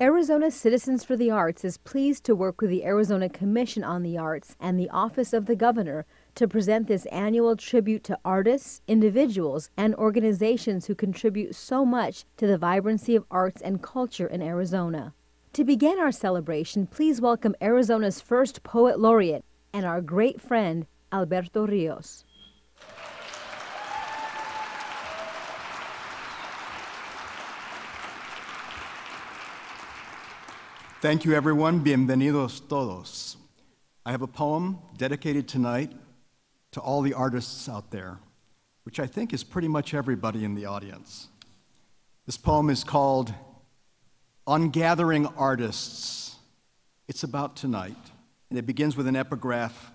Arizona Citizens for the Arts is pleased to work with the Arizona Commission on the Arts and the Office of the Governor to present this annual tribute to artists, individuals, and organizations who contribute so much to the vibrancy of arts and culture in Arizona. To begin our celebration, please welcome Arizona's first poet laureate and our great friend, Alberto Rios. Thank you, everyone. Bienvenidos todos. I have a poem dedicated tonight to all the artists out there, which I think is pretty much everybody in the audience. This poem is called On Gathering Artists. It's about tonight, and it begins with an epigraph.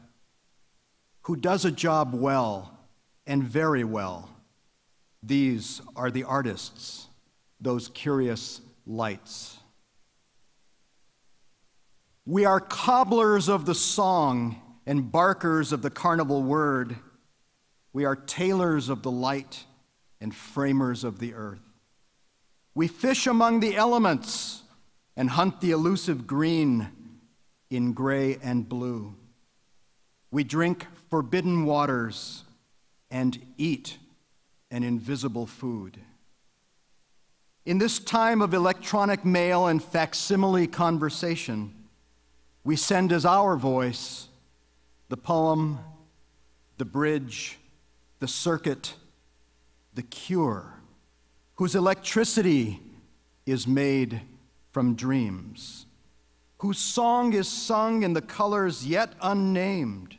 Who does a job well and very well? These are the artists, those curious lights. We are cobblers of the song and barkers of the carnival word. We are tailors of the light and framers of the earth. We fish among the elements and hunt the elusive green in gray and blue. We drink forbidden waters and eat an invisible food. In this time of electronic mail and facsimile conversation, we send as our voice the poem, the bridge, the circuit, the cure, whose electricity is made from dreams, whose song is sung in the colors yet unnamed,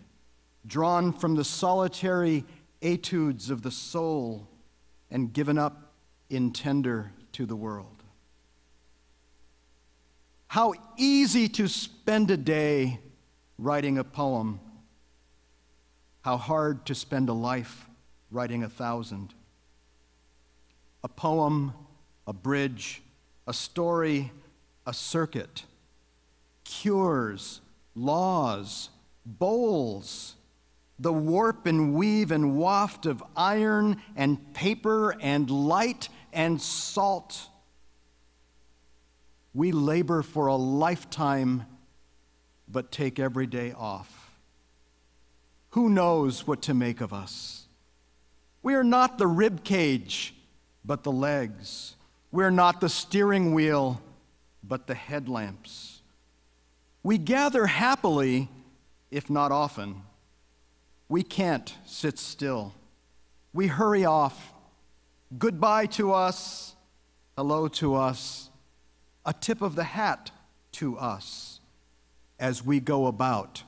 drawn from the solitary etudes of the soul and given up in tender to the world. How easy to spend a day writing a poem. How hard to spend a life writing 1,000. A poem, a bridge, a story, a circuit. Cures, laws, bowls, the warp and weave and waft of iron and paper and light and salt. We labor for a lifetime, but take every day off. Who knows what to make of us? We are not the rib cage, but the legs. We are not the steering wheel, but the headlamps. We gather happily, if not often. We can't sit still. We hurry off. Goodbye to us, hello to us, a tip of the hat to us as we go about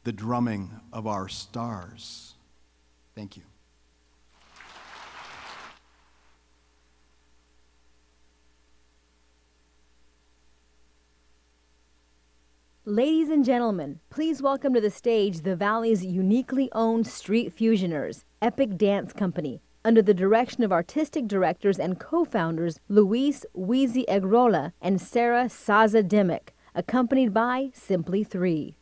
the drumming of our stars. Thank you. Ladies and gentlemen, please welcome to the stage the Valley's uniquely owned street fusioners, Epic Dance Company, under the direction of artistic directors and co-founders Luis Wheezy Egrola and Sarah Saza Dimmick, accompanied by Simply Three.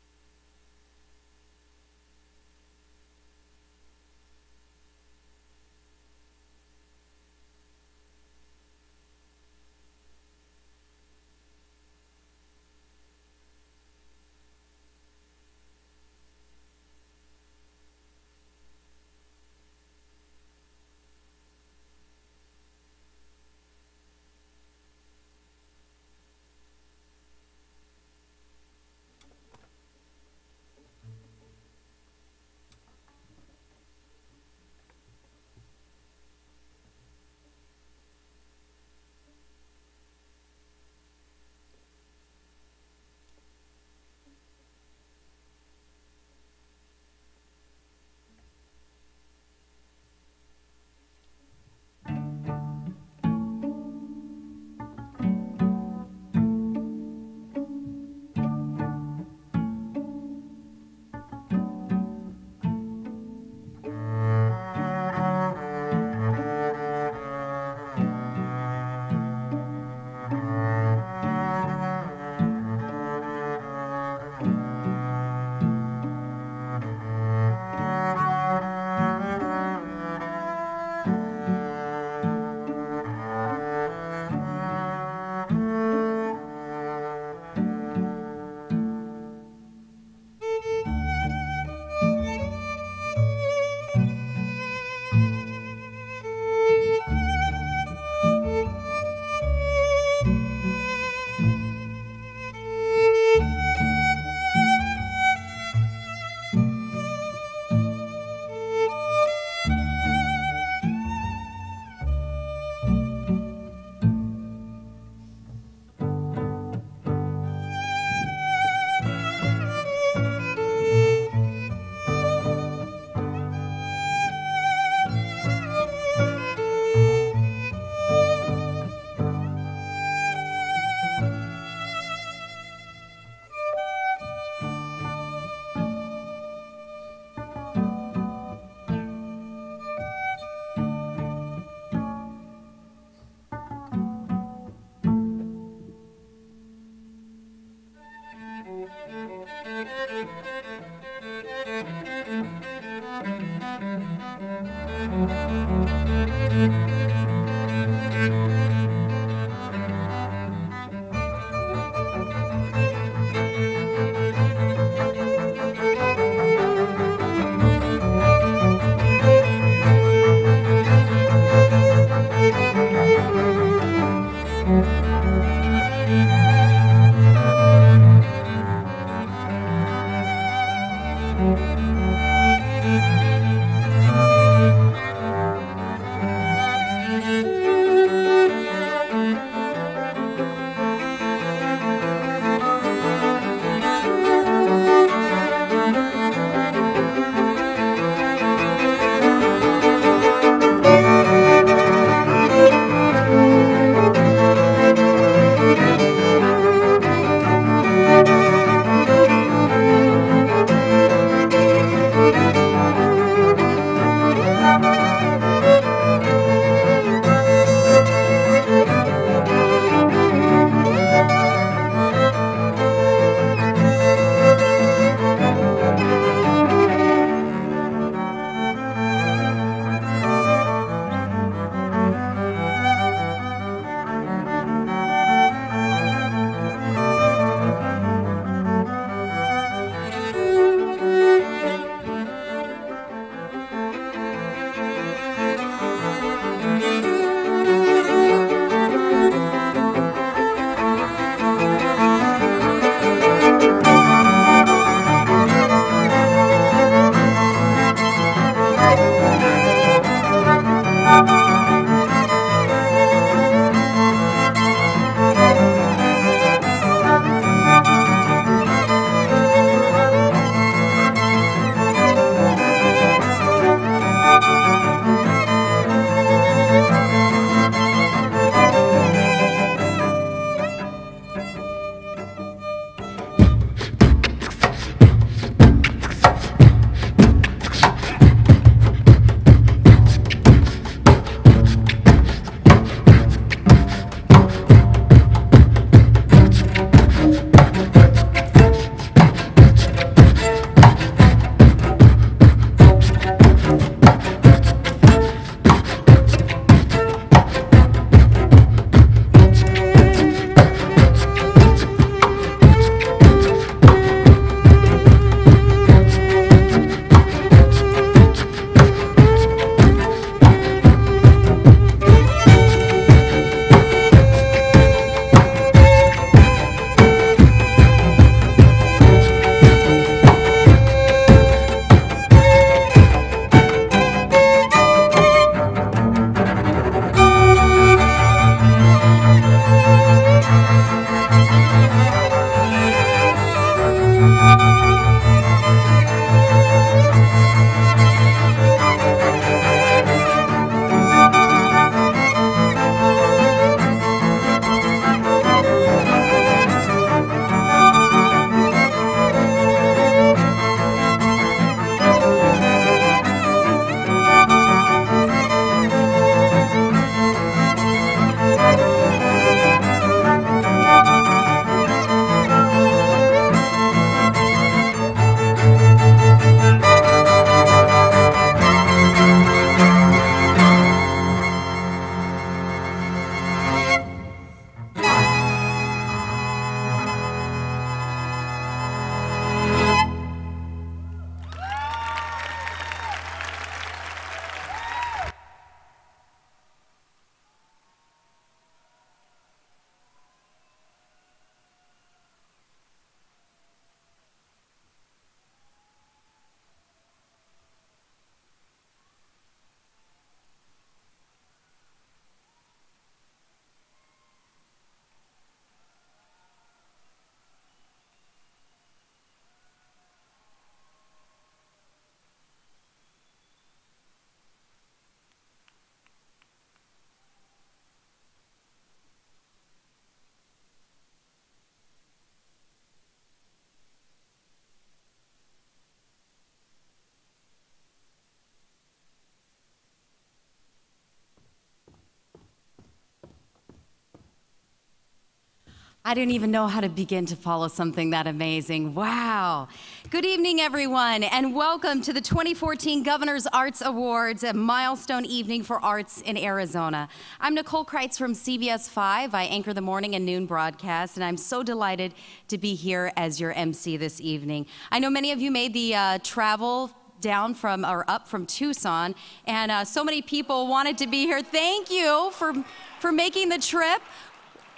I didn't even know how to begin to follow something that amazing. Wow. Good evening, everyone, and welcome to the 2014 Governor's Arts Awards, a milestone evening for arts in Arizona. I'm Nicole Kreitz from CBS 5. I anchor the morning and noon broadcast, and I'm so delighted to be here as your MC this evening. I know many of you made the travel down from, or up from Tucson, and so many people wanted to be here. Thank you for making the trip.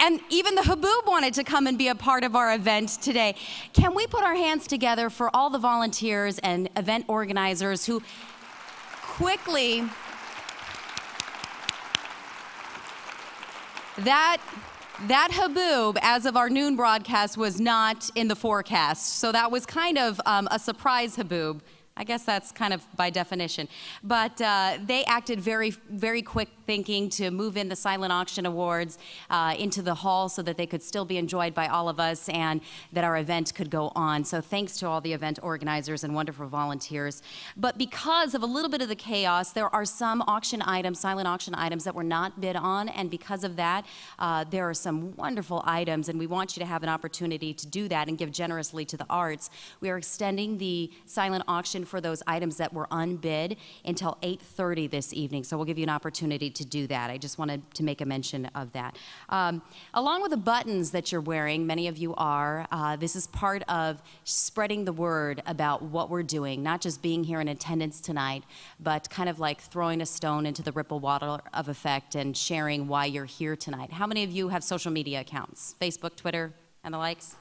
And even the Haboob wanted to come and be a part of our event today. Can we put our hands together for all the volunteers and event organizers who quickly, that Haboob, as of our noon broadcast, was not in the forecast. So that was kind of a surprise Haboob. I guess that's kind of by definition. But they acted very, very quick thinking to move in the Silent Auction Awards into the hall so that they could still be enjoyed by all of us and that our event could go on. So thanks to all the event organizers and wonderful volunteers. But because of a little bit of the chaos, there are some auction items, silent auction items, that were not bid on. And because of that, there are some wonderful items, and we want you to have an opportunity to do that and give generously to the arts. We are extending the silent auction for those items that were unbid until 8:30 this evening. So we'll give you an opportunity to do that. I just wanted to make a mention of that. Along with the buttons that you're wearing, many of you are, this is part of spreading the word about what we're doing, not just being here in attendance tonight, but kind of like throwing a stone into the ripple water of effect and sharing why you're here tonight. How many of you have social media accounts? Facebook, Twitter, and the likes?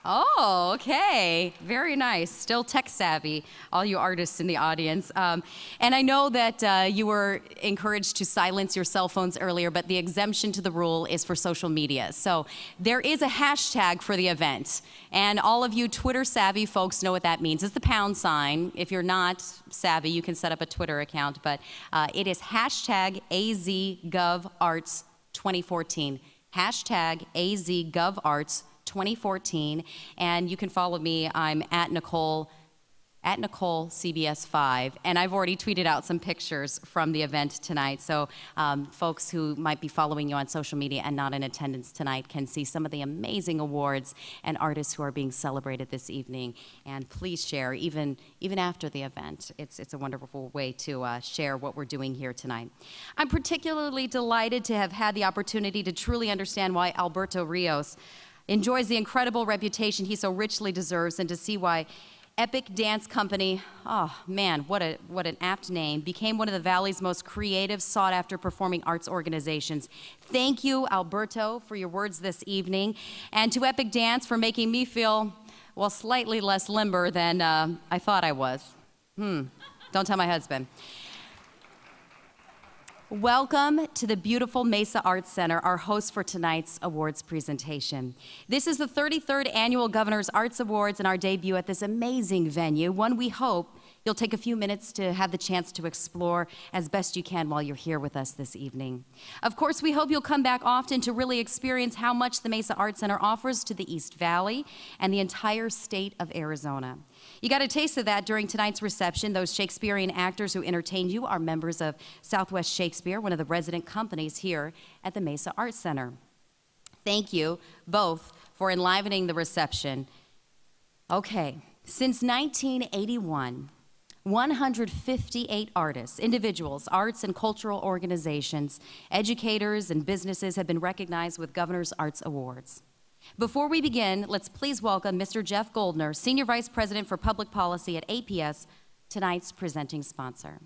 Oh, okay. Very nice. Still tech savvy, all you artists in the audience. And I know that you were encouraged to silence your cell phones earlier, but the exemption to the rule is for social media. So there is a hashtag for the event. And all of you Twitter savvy folks know what that means. It's the pound sign. If you're not savvy, you can set up a Twitter account. But it is hashtag AZGovArts2014. Hashtag AZGovArts2014. 2014, and you can follow me. I'm at Nicole CBS5, and I've already tweeted out some pictures from the event tonight, so folks who might be following you on social media and not in attendance tonight can see some of the amazing awards and artists who are being celebrated this evening. And please share, even after the event. It's a wonderful way to share what we're doing here tonight. I'm particularly delighted to have had the opportunity to truly understand why Alberto Rios enjoys the incredible reputation he so richly deserves, and to see why Epic Dance Company, oh man, what an apt name, became one of the Valley's most creative, sought-after performing arts organizations. Thank you, Alberto, for your words this evening, and to Epic Dance for making me feel, well, slightly less limber than I thought I was. Don't tell my husband. Welcome to the beautiful Mesa Arts Center, our host for tonight's awards presentation. This is the 33rd Annual Governor's Arts Awards and our debut at this amazing venue, one we hope you'll take a few minutes to have the chance to explore as best you can while you're here with us this evening. Of course, we hope you'll come back often to really experience how much the Mesa Arts Center offers to the East Valley and the entire state of Arizona. You got a taste of that during tonight's reception. Those Shakespearean actors who entertained you are members of Southwest Shakespeare, one of the resident companies here at the Mesa Arts Center. Thank you both for enlivening the reception. Okay, since 1981, 158 artists, individuals, arts and cultural organizations, educators, and businesses have been recognized with Governor's Arts Awards. Before we begin, let's please welcome Mr. Jeff Goldner, Senior Vice President for Public Policy at APS, tonight's presenting sponsor.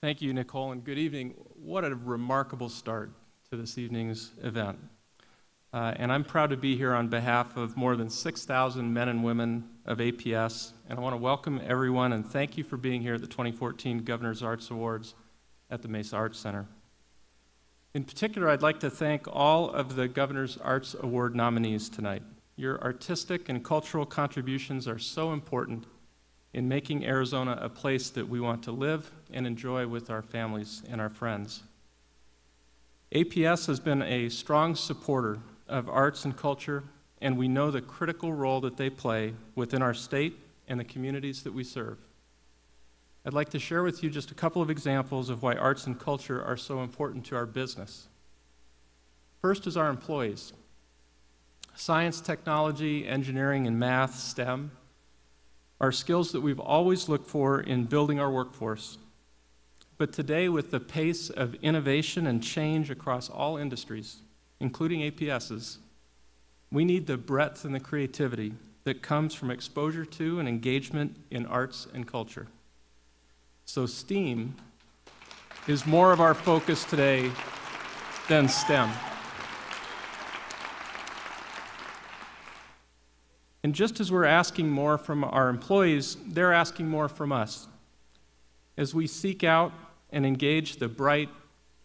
Thank you, Nicole, and good evening. What a remarkable start to this evening's event. And I'm proud to be here on behalf of more than 6,000 men and women of APS, and I want to welcome everyone and thank you for being here at the 2014 Governor's Arts Awards at the Mesa Arts Center. In particular, I'd like to thank all of the Governor's Arts Award nominees tonight. Your artistic and cultural contributions are so important in making Arizona a place that we want to live and enjoy with our families and our friends. APS has been a strong supporter of arts and culture, and we know the critical role that they play within our state and the communities that we serve. I'd like to share with you just a couple of examples of why arts and culture are so important to our business. First is our employees. Science, technology, engineering, and math, STEM, are skills that we've always looked for in building our workforce. But today, with the pace of innovation and change across all industries, including APS's, we need the breadth and the creativity that comes from exposure to and engagement in arts and culture. So STEAM is more of our focus today than STEM. And just as we're asking more from our employees, they're asking more from us. As we seek out and engage the bright,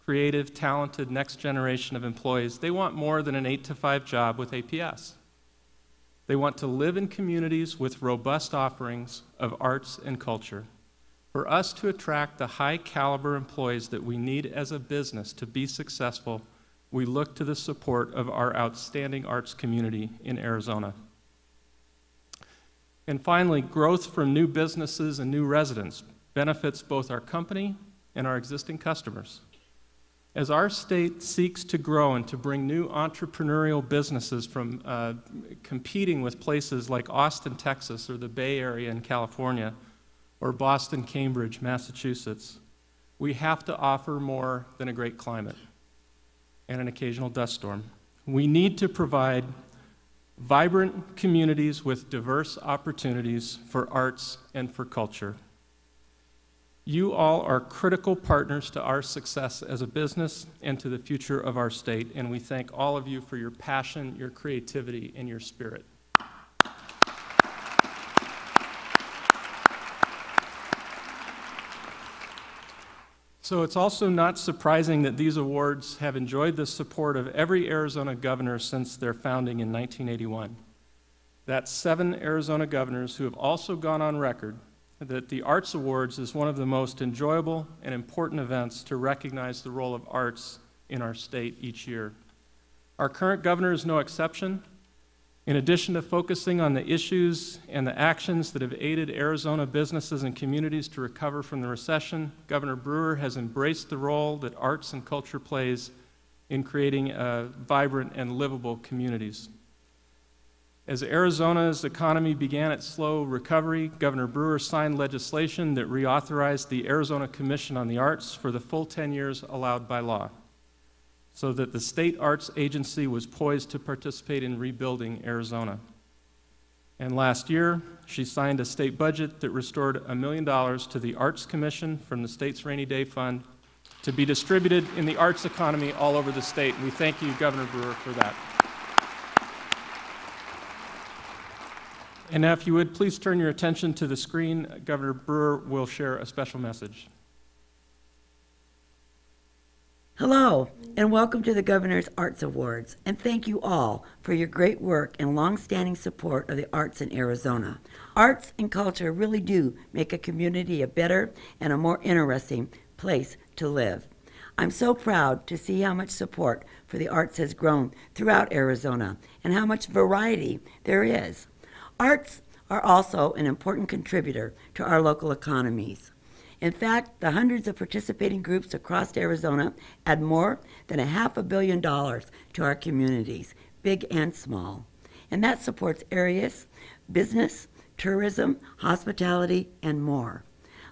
creative, talented next generation of employees, they want more than an 8-to-5 job with APS. They want to live in communities with robust offerings of arts and culture. For us to attract the high-caliber employees that we need as a business to be successful, we look to the support of our outstanding arts community in Arizona. And finally, growth from new businesses and new residents benefits both our company and our existing customers. As our state seeks to grow and to bring new entrepreneurial businesses from competing with places like Austin, Texas, or the Bay Area in California, or Boston, Cambridge, Massachusetts, we have to offer more than a great climate and an occasional dust storm. We need to provide vibrant communities with diverse opportunities for arts and for culture. You all are critical partners to our success as a business and to the future of our state, and we thank all of you for your passion, your creativity, and your spirit. So it's also not surprising that these awards have enjoyed the support of every Arizona governor since their founding in 1981. That's 7 Arizona governors who have also gone on record that the Arts Awards is one of the most enjoyable and important events to recognize the role of arts in our state each year. Our current governor is no exception. In addition to focusing on the issues and the actions that have aided Arizona businesses and communities to recover from the recession, Governor Brewer has embraced the role that arts and culture plays in creating vibrant and livable communities. As Arizona's economy began its slow recovery, Governor Brewer signed legislation that reauthorized the Arizona Commission on the Arts for the full 10 years allowed by law, so that the state arts agency was poised to participate in rebuilding Arizona. And last year, she signed a state budget that restored $1 million to the Arts Commission from the state's rainy day fund to be distributed in the arts economy all over the state. We thank you, Governor Brewer, for that. And now, if you would, please turn your attention to the screen. Governor Brewer will share a special message. Hello, and welcome to the Governor's Arts Awards, and thank you all for your great work and long-standing support of the arts in Arizona. Arts and culture really do make a community a better and a more interesting place to live. I'm so proud to see how much support for the arts has grown throughout Arizona and how much variety there is. Arts are also an important contributor to our local economies. In fact, the hundreds of participating groups across Arizona add more than $500 million to our communities, big and small. And that supports areas, business, tourism, hospitality, and more.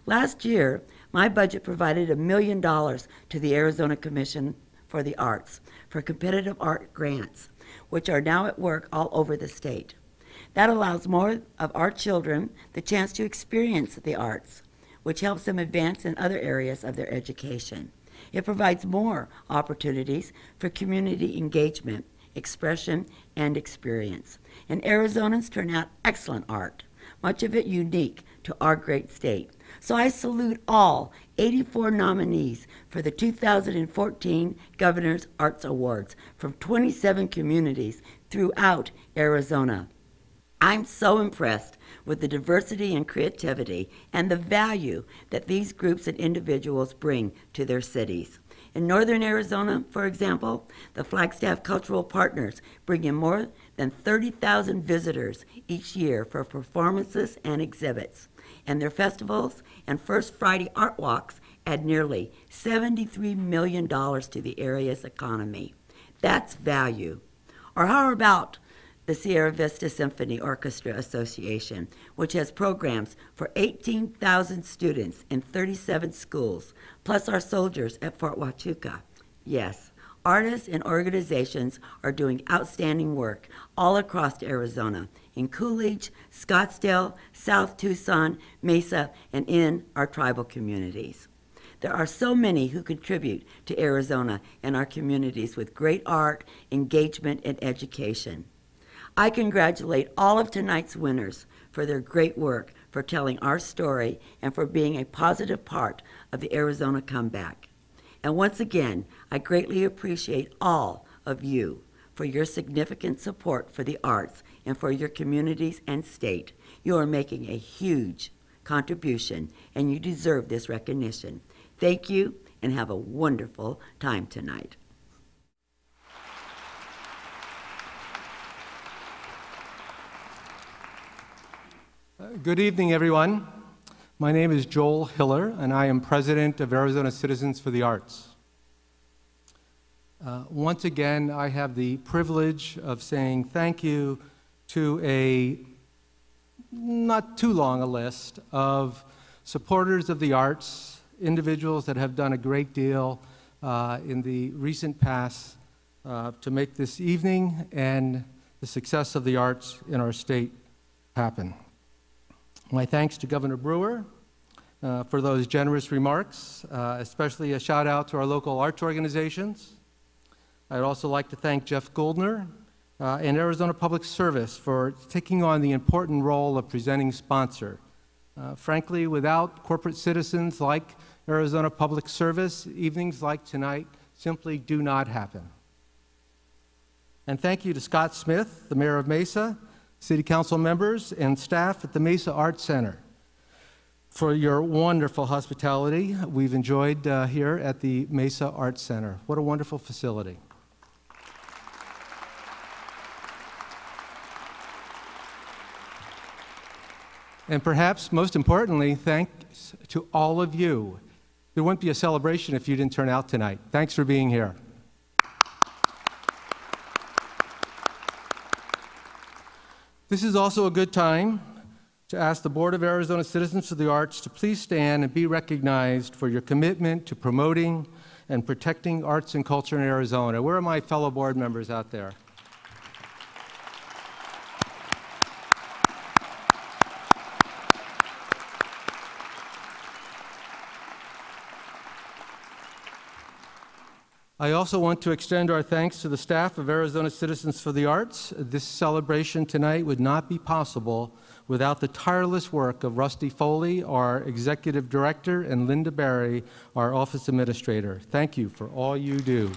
Last year, my budget provided $1 million to the Arizona Commission for the Arts for competitive art grants, which are now at work all over the state. That allows more of our children the chance to experience the arts, which helps them advance in other areas of their education. It provides more opportunities for community engagement, expression, and experience. And Arizonans turn out excellent art, much of it unique to our great state. So I salute all 84 nominees for the 2014 Governor's Arts Awards from 27 communities throughout Arizona. I'm so impressed with the diversity and creativity and the value that these groups and individuals bring to their cities. In northern Arizona, for example, the Flagstaff Cultural Partners bring in more than 30,000 visitors each year for performances and exhibits. and their festivals and First Friday art walks add nearly $73 million to the area's economy. That's value. Or how about the Sierra Vista Symphony Orchestra Association, which has programs for 18,000 students in 37 schools, plus our soldiers at Fort Huachuca. Yes, artists and organizations are doing outstanding work all across Arizona, in Coolidge, Scottsdale, South Tucson, Mesa, and in our tribal communities. There are so many who contribute to Arizona and our communities with great art, engagement, and education. I congratulate all of tonight's winners for their great work, for telling our story, and for being a positive part of the Arizona comeback. And once again, I greatly appreciate all of you for your significant support for the arts and for your communities and state. You are making a huge contribution, and you deserve this recognition. Thank you, and have a wonderful time tonight. Good evening, everyone. My name is Joel Hiller, and I am president of Arizona Citizens for the Arts. Once again, I have the privilege of saying thank you to a not too long a list of supporters of the arts, individuals that have done a great deal in the recent past to make this evening and the success of the arts in our state happen. My thanks to Governor Brewer for those generous remarks, especially a shout out to our local arts organizations. I'd also like to thank Jeff Goldner and Arizona Public Service for taking on the important role of presenting sponsor. Frankly, without corporate citizens like Arizona Public Service, evenings like tonight simply do not happen. And thank you to Scott Smith, the mayor of Mesa, city council members, and staff at the Mesa Arts Center for your wonderful hospitality we've enjoyed here at the Mesa Arts Center. What a wonderful facility. And perhaps most importantly, thanks to all of you. There wouldn't be a celebration if you didn't turn out tonight. Thanks for being here. This is also a good time to ask the Board of Arizona Citizens for the Arts to please stand and be recognized for your commitment to promoting and protecting arts and culture in Arizona. Where are my fellow board members out there? I also want to extend our thanks to the staff of Arizona Citizens for the Arts. This celebration tonight would not be possible without the tireless work of Rusty Foley, our executive director, and Linda Barry, our office administrator. Thank you for all you do.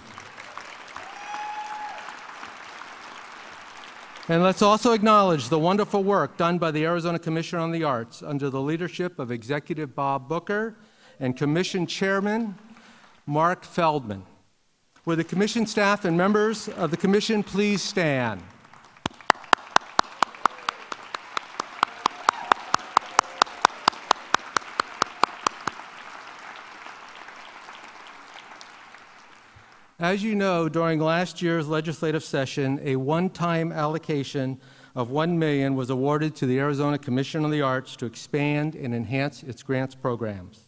And let's also acknowledge the wonderful work done by the Arizona Commission on the Arts under the leadership of Executive Bob Booker and Commission Chairman Mark Feldman. Will the Commission staff and members of the Commission please stand? As you know, during last year's legislative session, a one-time allocation of $1 million was awarded to the Arizona Commission on the Arts to expand and enhance its grants programs.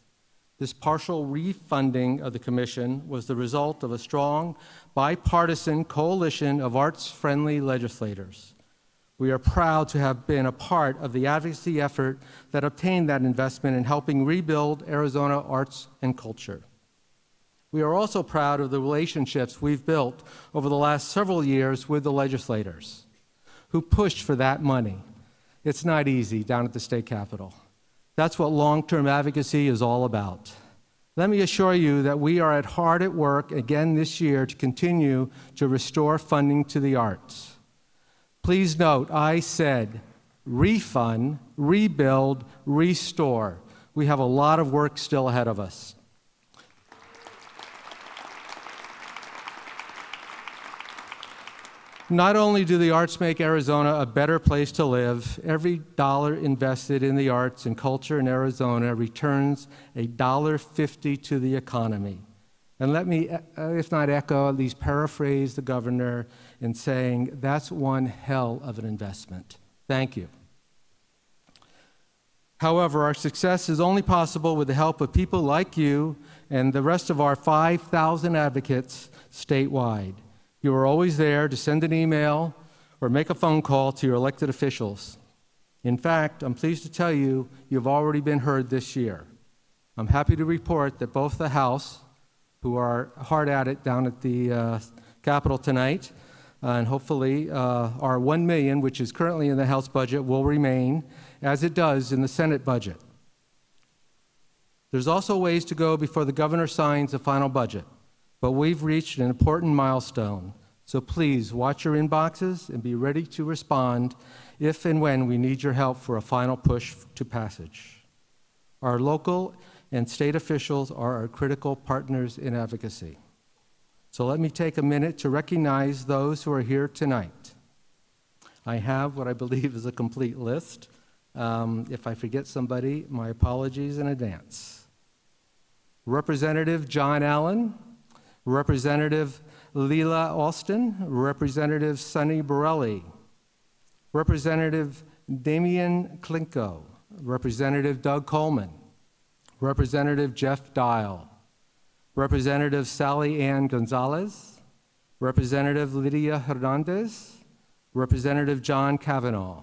This partial refunding of the Commission was the result of a strong, bipartisan coalition of arts-friendly legislators. We are proud to have been a part of the advocacy effort that obtained that investment in helping rebuild Arizona arts and culture. We are also proud of the relationships we've built over the last several years with the legislators who pushed for that money. It's not easy down at the state capitol. That's what long-term advocacy is all about. Let me assure you that we are hard at work again this year to continue to restore funding to the arts. Please note, I said refund, rebuild, restore. We have a lot of work still ahead of us. Not only do the arts make Arizona a better place to live, every dollar invested in the arts and culture in Arizona returns $1.50 to the economy. And let me, if not echo, at least paraphrase the governor in saying that's one hell of an investment. Thank you. However, our success is only possible with the help of people like you and the rest of our 5,000 advocates statewide. You are always there to send an email or make a phone call to your elected officials. In fact, I'm pleased to tell you, you've already been heard this year. I'm happy to report that both the House, who are hard at it down at the Capitol tonight, and hopefully our $1 million, which is currently in the House budget, will remain as it does in the Senate budget. There's also ways to go before the governor signs the final budget, but we've reached an important milestone. So please watch your inboxes and be ready to respond if and when we need your help for a final push to passage. Our local and state officials are our critical partners in advocacy. So let me take a minute to recognize those who are here tonight. I have what I believe is a complete list. If I forget somebody, my apologies in advance. Representative John Allen, Representative Leila Alston, Representative Sonny Borelli, Representative Damian Klinko, Representative Doug Coleman, Representative Jeff Dial, Representative Sally Ann Gonzalez, Representative Lydia Hernandez, Representative John Kavanaugh,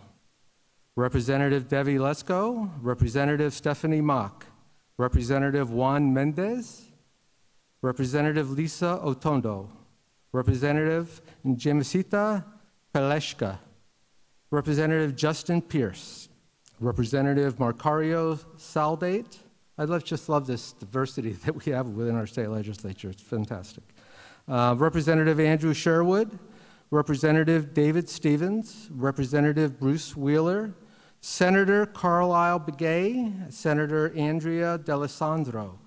Representative Debbie Lesko, Representative Stephanie Mock, Representative Juan Mendez, Representative Lisa Otondo, Representative Jemisita Peleshka, Representative Justin Pierce, Representative Marcario Saldate. I just love this diversity that we have within our state legislature. It's fantastic. Representative Andrew Sherwood, Representative David Stevens, Representative Bruce Wheeler, Senator Carlisle Begay, Senator Andrea D'Alessandro,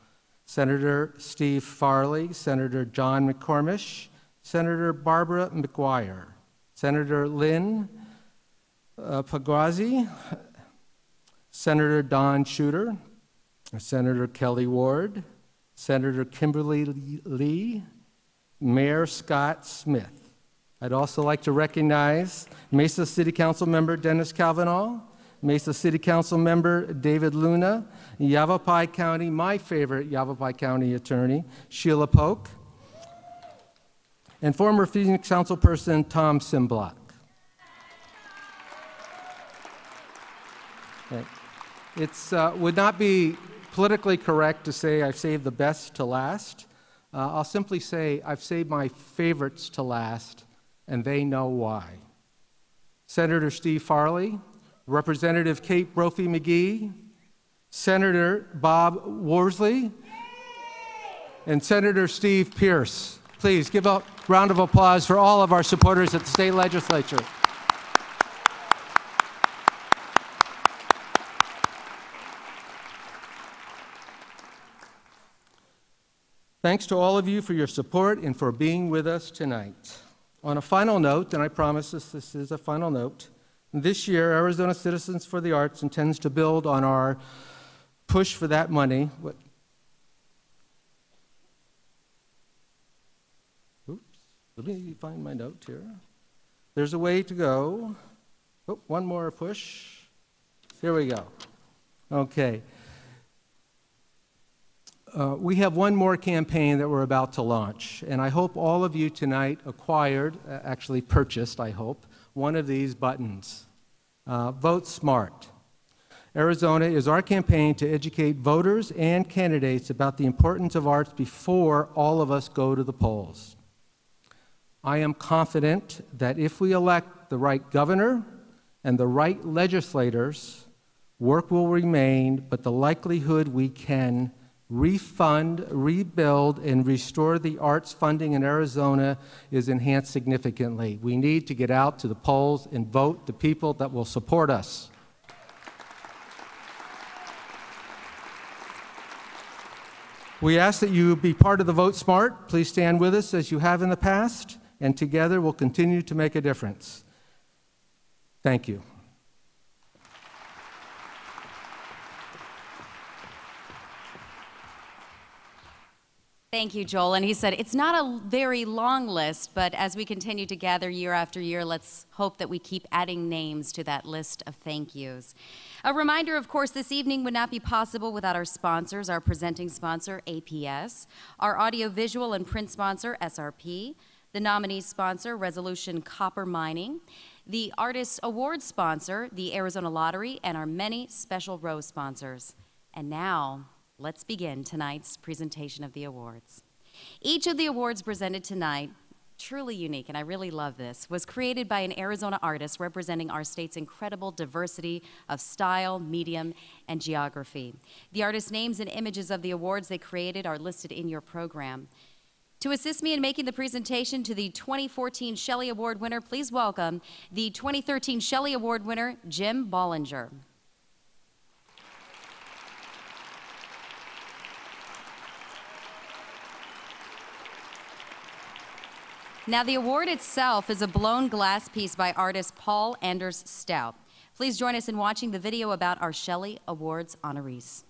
Senator Steve Farley, Senator John McCormish, Senator Barbara McGuire, Senator Lynn Pagazzi, Senator Don Shooter, Senator Kelly Ward, Senator Kimberly Lee, Mayor Scott Smith. I'd also like to recognize Mesa City Council member Dennis Kavanaugh, Mesa City Council member David Luna, Yavapai County, my favorite Yavapai County attorney, Sheila Polk, and former Phoenix Councilperson Tom Simblock. It would not be politically correct to say I've saved the best to last. I'll simply say I've saved my favorites to last, and they know why. Senator Steve Farley, Representative Kate Brophy-McGee, Senator Bob Worsley, and Senator Steve Pierce. Please give a round of applause for all of our supporters at the state legislature. Thanks to all of you for your support and for being with us tonight. On a final note, and I promise this is a final note, this year Arizona Citizens for the Arts intends to build on our push for that money. Oops, let me find my note here. There's a way to go. Oh, one more push. Here we go. Okay. We have one more campaign that we're about to launch, and I hope all of you tonight acquired, actually purchased, I hope, one of these buttons. Vote Smart. Arizona is our campaign to educate voters and candidates about the importance of arts before all of us go to the polls. I am confident that if we elect the right governor and the right legislators, work will remain, but the likelihood we can refund, rebuild, and restore the arts funding in Arizona is enhanced significantly. We need to get out to the polls and vote the people that will support us. We ask that you be part of the Vote Smart. Please stand with us as you have in the past. and together we'll continue to make a difference. Thank you. Thank you, Joel. And he said, it's not a very long list, but as we continue to gather year after year, let's hope that we keep adding names to that list of thank yous. A reminder, of course, this evening would not be possible without our sponsors, our presenting sponsor, APS, our audiovisual and print sponsor, SRP, the nominee sponsor, Resolution Copper Mining, the Artist Award sponsor, the Arizona Lottery, and our many special row sponsors. And now, let's begin tonight's presentation of the awards. Each of the awards presented tonight, truly unique, and I really love this, was created by an Arizona artist representing our state's incredible diversity of style, medium, and geography. The artist names and images of the awards they created are listed in your program. To assist me in making the presentation to the 2014 Shelley Award winner, please welcome the 2013 Shelley Award winner, Jim Bollinger. Now, the award itself is a blown glass piece by artist Paul Anders Stout. Please join us in watching the video about our Shelley Awards honorees.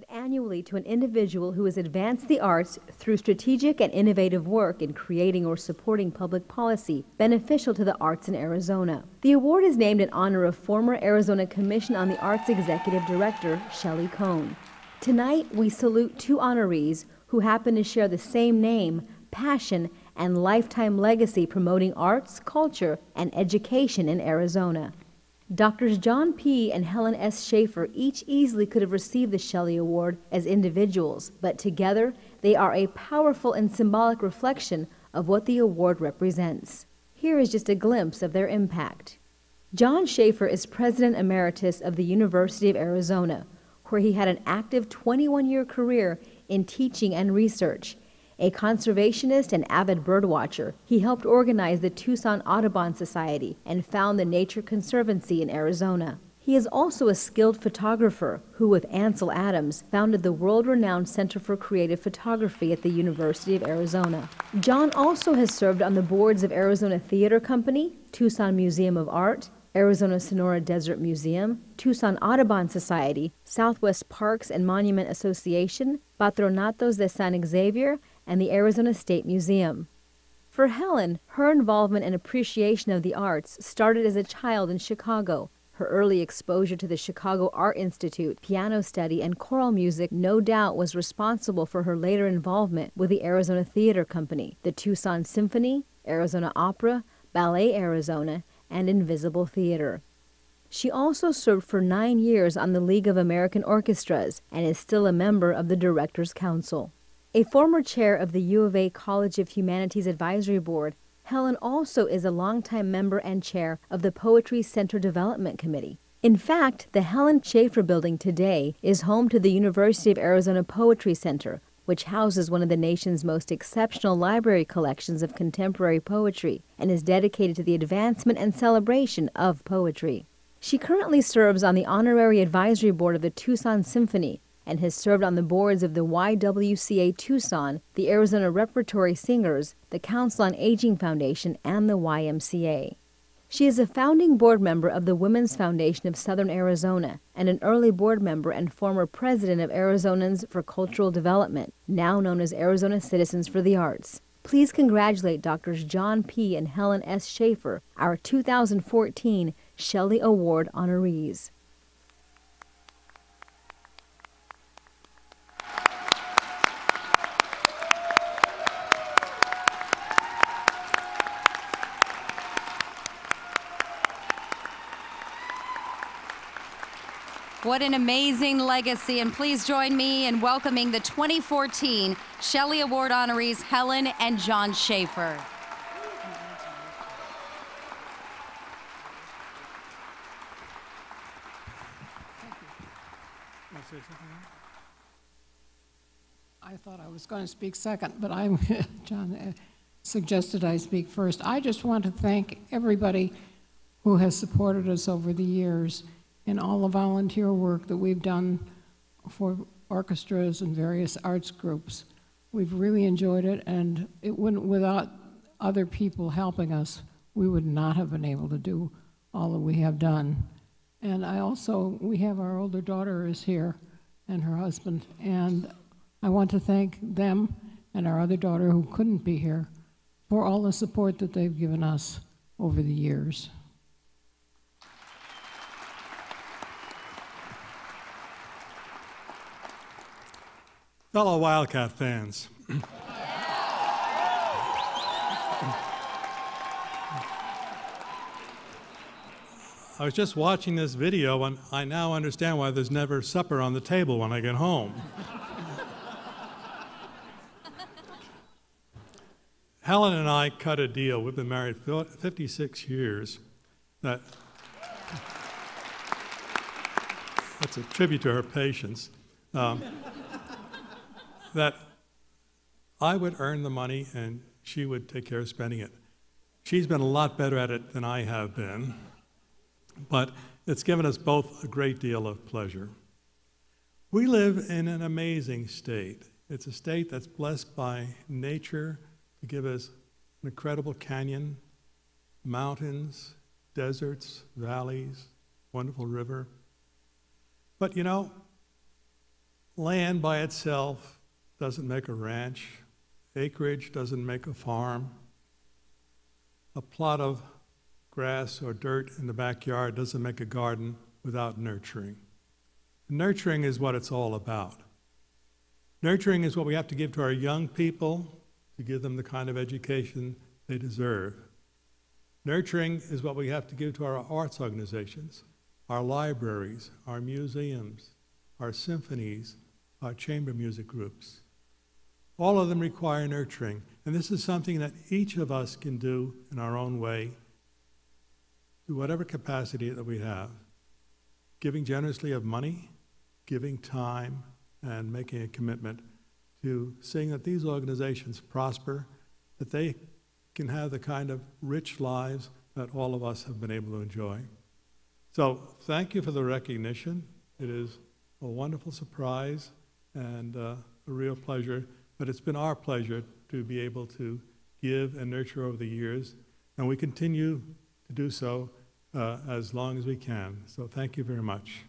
Annually to an individual who has advanced the arts through strategic and innovative work in creating or supporting public policy beneficial to the arts in Arizona. The award is named in honor of former Arizona Commission on the Arts Executive Director, Shelley Cohn. Tonight, we salute two honorees who happen to share the same name, passion, and lifetime legacy promoting arts, culture, and education in Arizona. Doctors John P. and Helen S. Schaefer each easily could have received the Shelley Award as individuals, but together they are a powerful and symbolic reflection of what the award represents. Here is just a glimpse of their impact. John Schaefer is President Emeritus of the University of Arizona, where he had an active 21-year career in teaching and research. A conservationist and avid birdwatcher, he helped organize the Tucson Audubon Society and found the Nature Conservancy in Arizona. He is also a skilled photographer who, with Ansel Adams, founded the world-renowned Center for Creative Photography at the University of Arizona. John also has served on the boards of Arizona Theater Company, Tucson Museum of Art, Arizona Sonora Desert Museum, Tucson Audubon Society, Southwest Parks and Monument Association, Patronatos de San Xavier, and the Arizona State Museum. For Helen, her involvement and appreciation of the arts started as a child in Chicago. Her early exposure to the Chicago Art Institute, piano study, and choral music no doubt was responsible for her later involvement with the Arizona Theater Company, the Tucson Symphony, Arizona Opera, Ballet Arizona, and Invisible Theater. She also served for 9 years on the League of American Orchestras and is still a member of the Directors' Council. A former chair of the U of A College of Humanities Advisory Board, Helen also is a longtime member and chair of the Poetry Center Development Committee. In fact, the Helen Schaefer Building today is home to the University of Arizona Poetry Center, which houses one of the nation's most exceptional library collections of contemporary poetry and is dedicated to the advancement and celebration of poetry. She currently serves on the Honorary Advisory Board of the Tucson Symphony and has served on the boards of the YWCA Tucson, the Arizona Repertory Singers, the Council on Aging Foundation, and the YMCA. She is a founding board member of the Women's Foundation of Southern Arizona and an early board member and former president of Arizonans for Cultural Development, now known as Arizona Citizens for the Arts. Please congratulate Drs. John P. and Helen S. Schaefer, our 2014 Shelley Award honorees. What an amazing legacy, and please join me in welcoming the 2014 Shelley Award honorees Helen and John Schaefer. I thought I was going to speak second, but John suggested I speak first. I just want to thank everybody who has supported us over the years and all the volunteer work that we've done for orchestras and various arts groups. We've really enjoyed it, and it wouldn't, without other people helping us, we would not have been able to do all that we have done. And we have our older daughter is here, and her husband, and I want to thank them and our other daughter who couldn't be here for all the support that they've given us over the years. Fellow Wildcat fans, I was just watching this video and I now understand why there's never supper on the table when I get home. Helen and I cut a deal. We've been married 56 years. That's a tribute to her patience. That I would earn the money and she would take care of spending it. She's been a lot better at it than I have been, but it's given us both a great deal of pleasure. We live in an amazing state. It's a state that's blessed by nature to give us an incredible canyon, mountains, deserts, valleys, wonderful river. But you know, land by itself doesn't make a ranch. Acreage doesn't make a farm. A plot of grass or dirt in the backyard doesn't make a garden without nurturing. Nurturing is what it's all about. Nurturing is what we have to give to our young people to give them the kind of education they deserve. Nurturing is what we have to give to our arts organizations, our libraries, our museums, our symphonies, our chamber music groups. All of them require nurturing, and this is something that each of us can do in our own way, to whatever capacity that we have. Giving generously of money, giving time, and making a commitment to seeing that these organizations prosper, that they can have the kind of rich lives that all of us have been able to enjoy. So thank you for the recognition. It is a wonderful surprise and a real pleasure, but it's been our pleasure to be able to give and nurture over the years, and we continue to do so as long as we can. So thank you very much.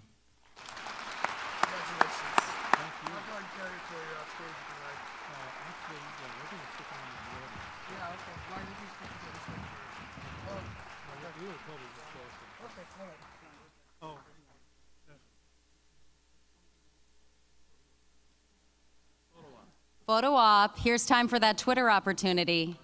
Photo op. Here's time for that Twitter opportunity.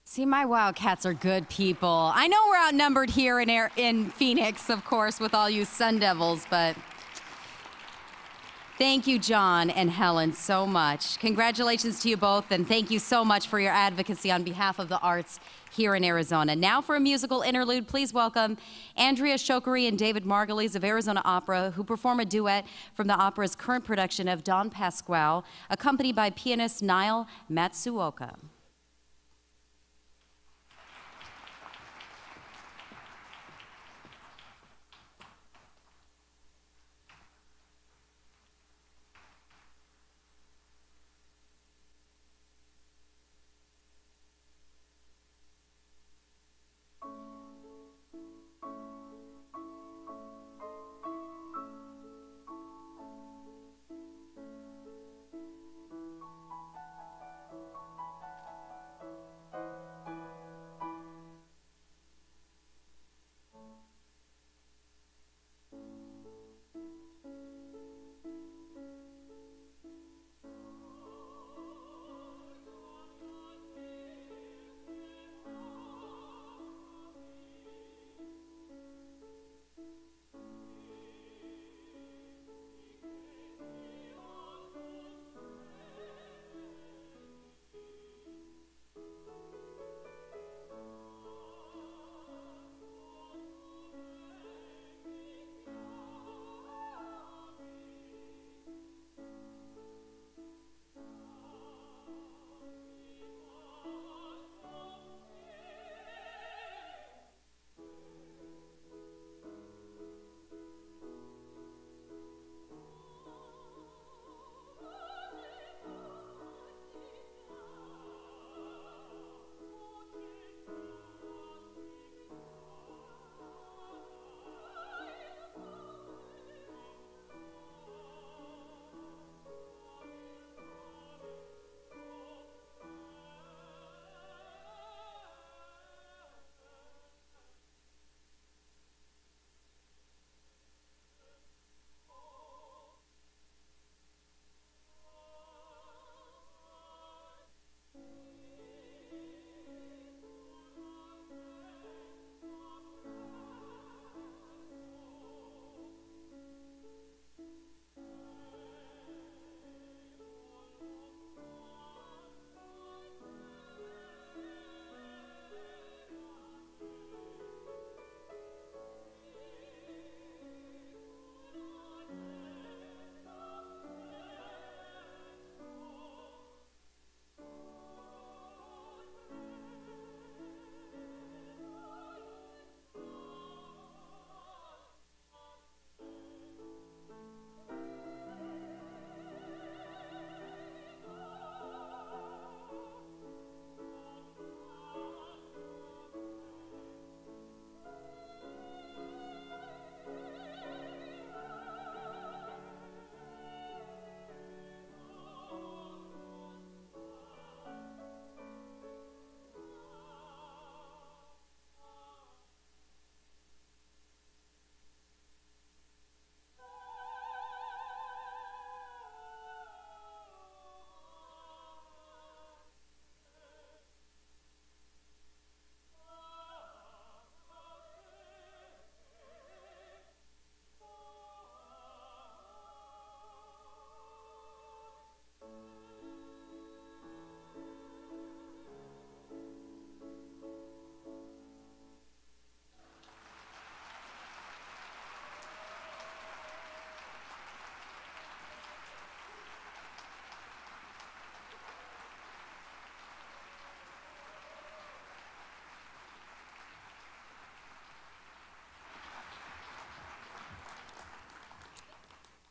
See, my Wildcats are good people. I know we're outnumbered here in Phoenix, of course, with all you Sun Devils, but thank you, John and Helen, so much. Congratulations to you both, and thank you so much for your advocacy on behalf of the arts here in Arizona. Now for a musical interlude, please welcome Andrea Shokeri and David Margulies of Arizona Opera, who perform a duet from the opera's current production of Don Pasquale, accompanied by pianist Niall Matsuoka.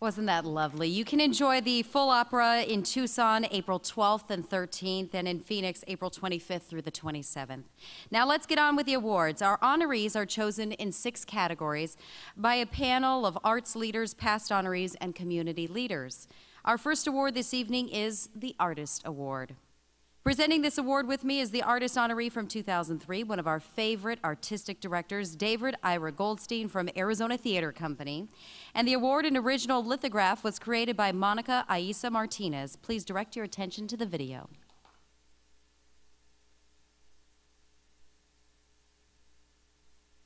Wasn't that lovely? You can enjoy the full opera in Tucson, April 12th and 13th, and in Phoenix, April 25th through the 27th. Now let's get on with the awards. Our honorees are chosen in 6 categories by a panel of arts leaders, past honorees, and community leaders. Our first award this evening is the Artist Award. Presenting this award with me is the Artist Honoree from 2003, one of our favorite artistic directors, David Ira Goldstein from Arizona Theater Company. And the award in original lithograph was created by Monica Aisa Martinez. Please direct your attention to the video.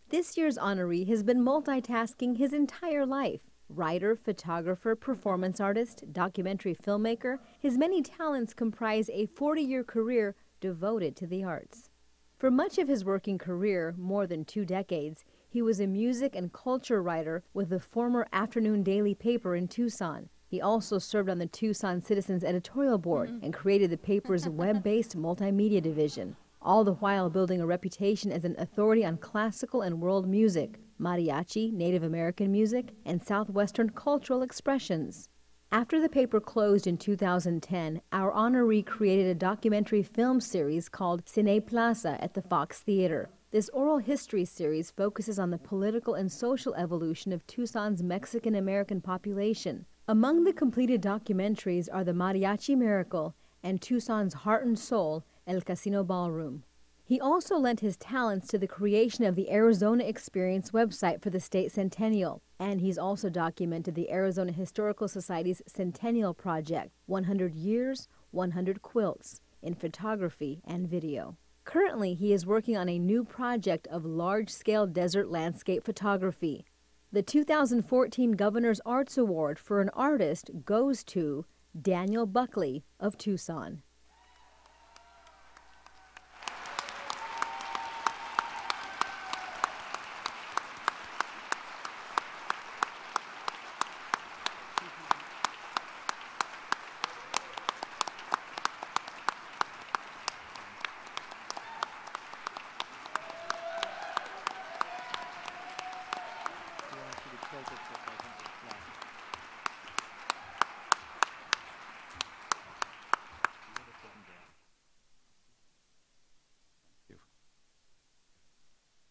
This year's honoree has been multitasking his entire life. Writer, photographer, performance artist, documentary filmmaker, his many talents comprise a 40-year career devoted to the arts. For much of his working career, more than 2 decades, he was a music and culture writer with the former Afternoon Daily paper in Tucson. He also served on the Tucson Citizens editorial board and created the paper's web-based multimedia division, all the while building a reputation as an authority on classical and world music, mariachi, Native American music, and Southwestern cultural expressions. After the paper closed in 2010, our honoree created a documentary film series called Cine Plaza at the Fox Theater. This oral history series focuses on the political and social evolution of Tucson's Mexican-American population. Among the completed documentaries are The Mariachi Miracle and Tucson's Heart and Soul, El Casino Ballroom. He also lent his talents to the creation of the Arizona Experience website for the state centennial, and he's also documented the Arizona Historical Society's Centennial Project, 100 Years, 100 Quilts, in photography and video. Currently, he is working on a new project of large-scale desert landscape photography. The 2014 Governor's Arts Award for an artist goes to Daniel Buckley of Tucson.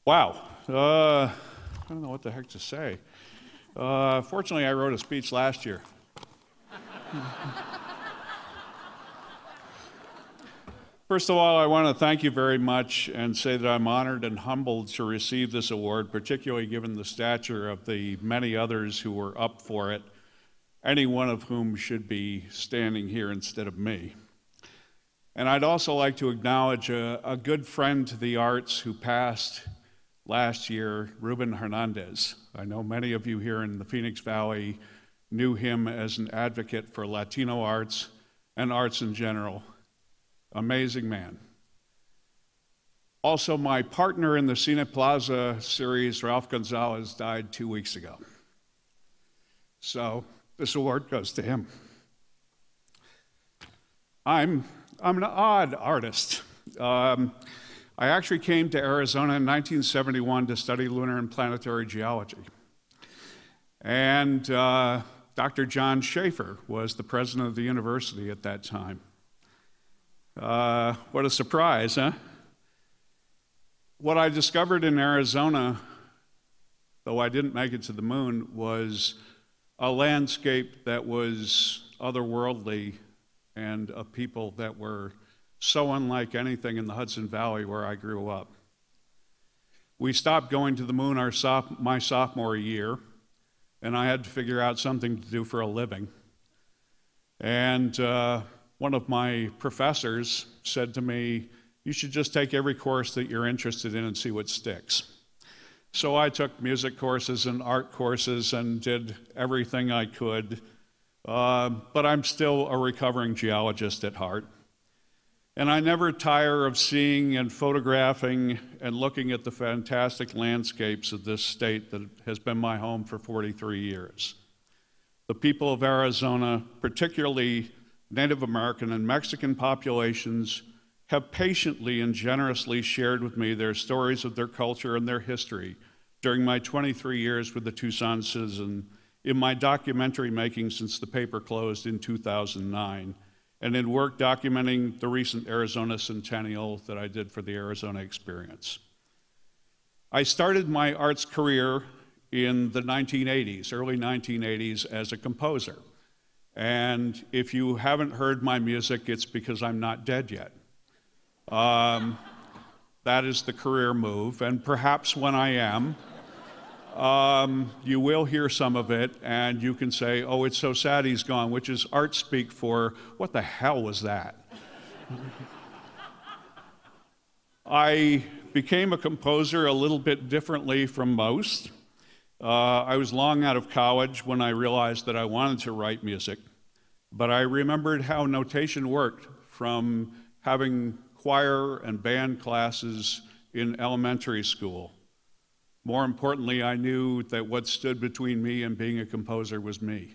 Wow. I don't know what the heck to say. Fortunately, I wrote a speech last year. First of all, I want to thank you very much and say that I'm honored and humbled to receive this award, particularly given the stature of the many others who were up for it, any one of whom should be standing here instead of me. And I'd also like to acknowledge a good friend to the arts who passed last year, Ruben Hernandez. I know many of you here in the Phoenix Valley knew him as an advocate for Latino arts and arts in general. Amazing man. Also, my partner in the Cine Plaza series, Ralph Gonzalez, died 2 weeks ago. So this award goes to him. I'm an odd artist. I actually came to Arizona in 1971 to study lunar and planetary geology. And Dr. John Schaefer was the president of the university at that time. What a surprise, huh? What I discovered in Arizona, though I didn't make it to the moon, was a landscape that was otherworldly and a people that were so unlike anything in the Hudson Valley where I grew up. We stopped going to the moon my sophomore year, and I had to figure out something to do for a living. And one of my professors said to me, "You should just take every course that you're interested in and see what sticks." So I took music courses and art courses and did everything I could, but I'm still a recovering geologist at heart. And I never tire of seeing and photographing and looking at the fantastic landscapes of this state that has been my home for 43 years. The people of Arizona, particularly Native American and Mexican populations, have patiently and generously shared with me their stories of their culture and their history during my 23 years with the Tucson Citizen in my documentary making since the paper closed in 2009, and in work documenting the recent Arizona Centennial that I did for the Arizona Experience. I started my arts career in the 1980s, early 1980s, as a composer. And if you haven't heard my music, it's because I'm not dead yet. That is the career move, and perhaps when I am, you will hear some of it, and you can say, oh, it's so sad he's gone, which is art speak for, what the hell was that? I became a composer a little bit differently from most. I was long out of college when I realized that I wanted to write music, but I remembered how notation worked from having choir and band classes in elementary school. More importantly, I knew that what stood between me and being a composer was me.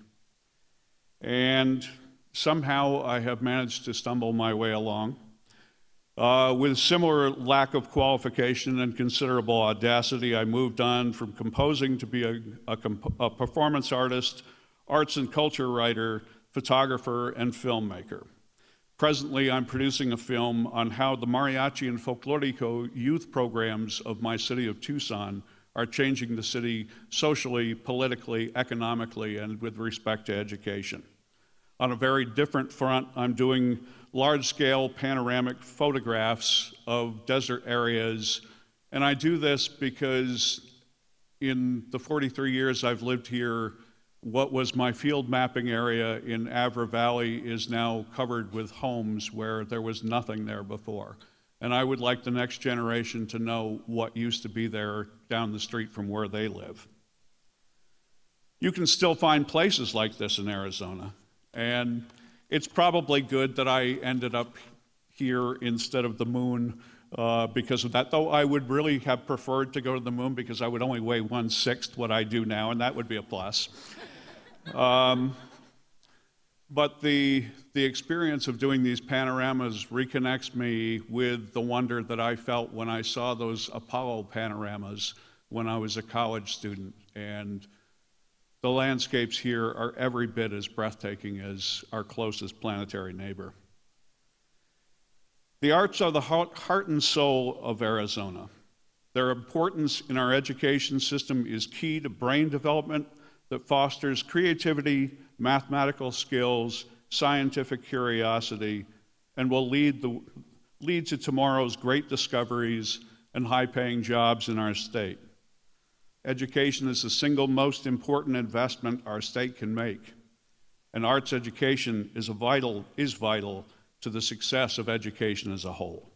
And somehow I have managed to stumble my way along. With similar lack of qualification and considerable audacity, I moved on from composing to be a performance artist, arts and culture writer, photographer, and filmmaker. Presently, I'm producing a film on how the mariachi and folklorico youth programs of my city of Tucson are changing the city socially, politically, economically, and with respect to education. On a very different front, I'm doing large-scale panoramic photographs of desert areas, and I do this because in the 43 years I've lived here, what was my field mapping area in Avra Valley is now covered with homes where there was nothing there before. And I would like the next generation to know what used to be there down the street from where they live. You can still find places like this in Arizona, and it's probably good that I ended up here instead of the moon because of that, though I would really have preferred to go to the moon because I would only weigh 1/6 what I do now, and that would be a plus. But the experience of doing these panoramas reconnects me with the wonder that I felt when I saw those Apollo panoramas when I was a college student. And the landscapes here are every bit as breathtaking as our closest planetary neighbor. The arts are the heart and soul of Arizona. Their importance in our education system is key to brain development that fosters creativity, mathematical skills, scientific curiosity, and will lead to tomorrow's great discoveries and high-paying jobs in our state. Education is the single most important investment our state can make, and arts education is vital to the success of education as a whole.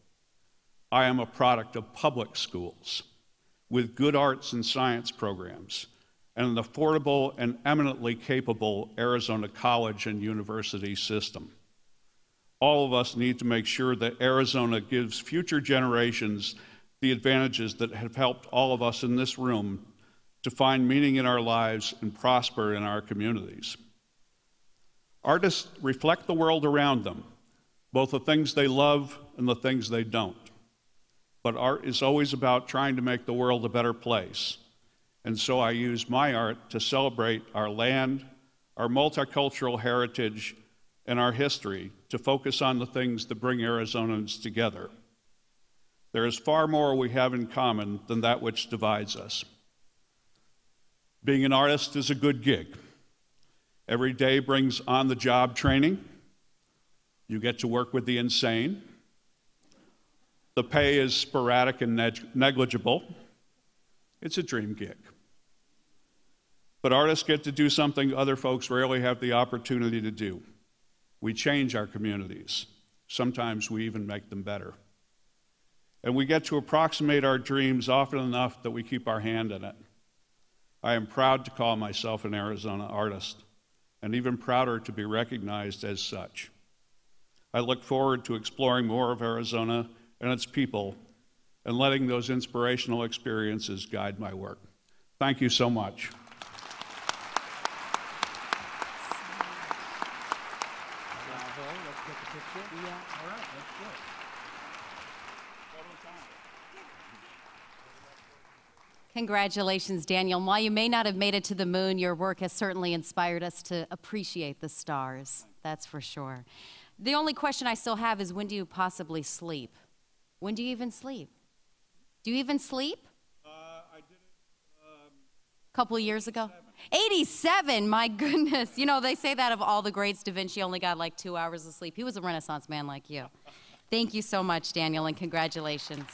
I am a product of public schools with good arts and science programs, and an affordable and eminently capable Arizona college and university system. All of us need to make sure that Arizona gives future generations the advantages that have helped all of us in this room to find meaning in our lives and prosper in our communities. Artists reflect the world around them, both the things they love and the things they don't. But art is always about trying to make the world a better place. And so I use my art to celebrate our land, our multicultural heritage, and our history to focus on the things that bring Arizonans together. There is far more we have in common than that which divides us. Being an artist is a good gig. Every day brings on-the-job training. You get to work with the insane. The pay is sporadic and negligible. It's a dream gig. But artists get to do something other folks rarely have the opportunity to do. We change our communities. Sometimes we even make them better. And we get to approximate our dreams often enough that we keep our hand in it. I am proud to call myself an Arizona artist, and even prouder to be recognized as such. I look forward to exploring more of Arizona and its people, and letting those inspirational experiences guide my work. Thank you so much. Congratulations, Daniel. And while you may not have made it to the moon, your work has certainly inspired us to appreciate the stars. That's for sure. The only question I still have is, when do you possibly sleep? When do you even sleep? Do you even sleep? I did it A couple years ago? 87, my goodness. You know, they say that of all the greats, Da Vinci only got like 2 hours of sleep. He was a Renaissance man like you. Thank you so much, Daniel, and congratulations.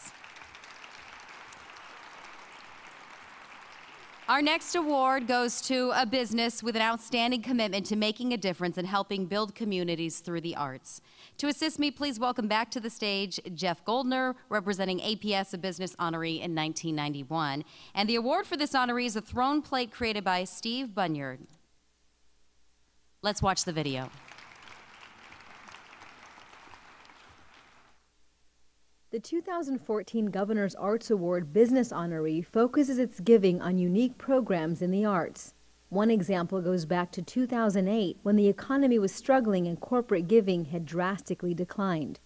Our next award goes to a business with an outstanding commitment to making a difference and helping build communities through the arts. To assist me, please welcome back to the stage Jeff Goldner, representing APS, a business honoree in 1991. And the award for this honoree is a throne plate created by Steve Bunyard. Let's watch the video. The 2014 Governor's Arts Award Business Honoree focuses its giving on unique programs in the arts. One example goes back to 2008, when the economy was struggling and corporate giving had drastically declined.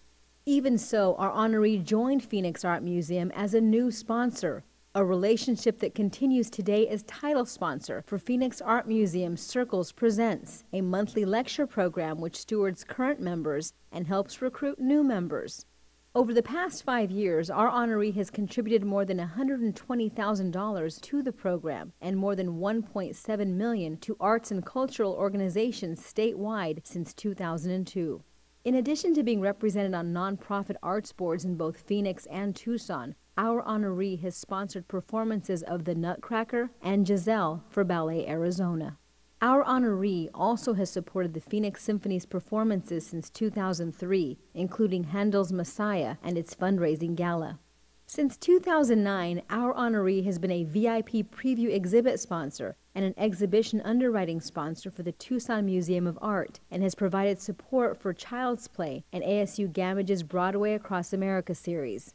Even so, our honoree joined Phoenix Art Museum as a new sponsor, a relationship that continues today as title sponsor for Phoenix Art Museum Circles Presents, a monthly lecture program which stewards current members and helps recruit new members. Over the past 5 years, our honoree has contributed more than $120,000 to the program and more than $1.7 million to arts and cultural organizations statewide since 2002. In addition to being represented on nonprofit arts boards in both Phoenix and Tucson, our honoree has sponsored performances of The Nutcracker and Giselle for Ballet Arizona. Our honoree also has supported the Phoenix Symphony's performances since 2003, including Handel's Messiah and its fundraising gala. Since 2009, our honoree has been a VIP preview exhibit sponsor and an exhibition underwriting sponsor for the Tucson Museum of Art, and has provided support for Child's Play and ASU Gamage's Broadway Across America series.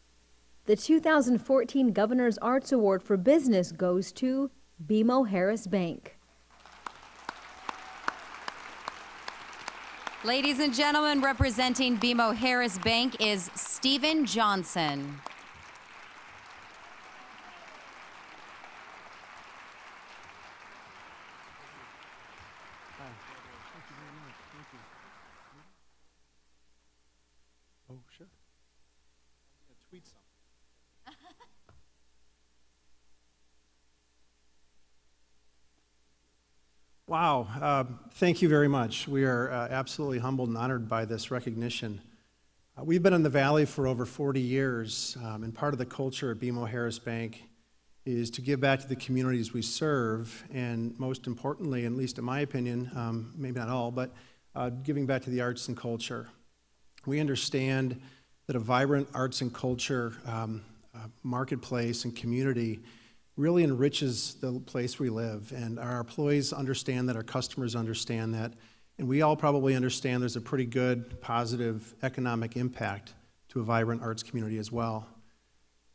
The 2014 Governor's Arts Award for Business goes to BMO Harris Bank. Ladies and gentlemen, representing BMO Harris Bank is Stephen Johnson. Oh, sure. I'm going to tweet something. Wow, thank you very much. We are absolutely humbled and honored by this recognition. We've been in the Valley for over 40 years, and part of the culture at BMO Harris Bank is to give back to the communities we serve, and most importantly, at least in my opinion, maybe not all, but giving back to the arts and culture. We understand that a vibrant arts and culture marketplace and community really enriches the place we live, and our employees understand that, our customers understand that, and we all probably understand there's a pretty good, positive economic impact to a vibrant arts community as well.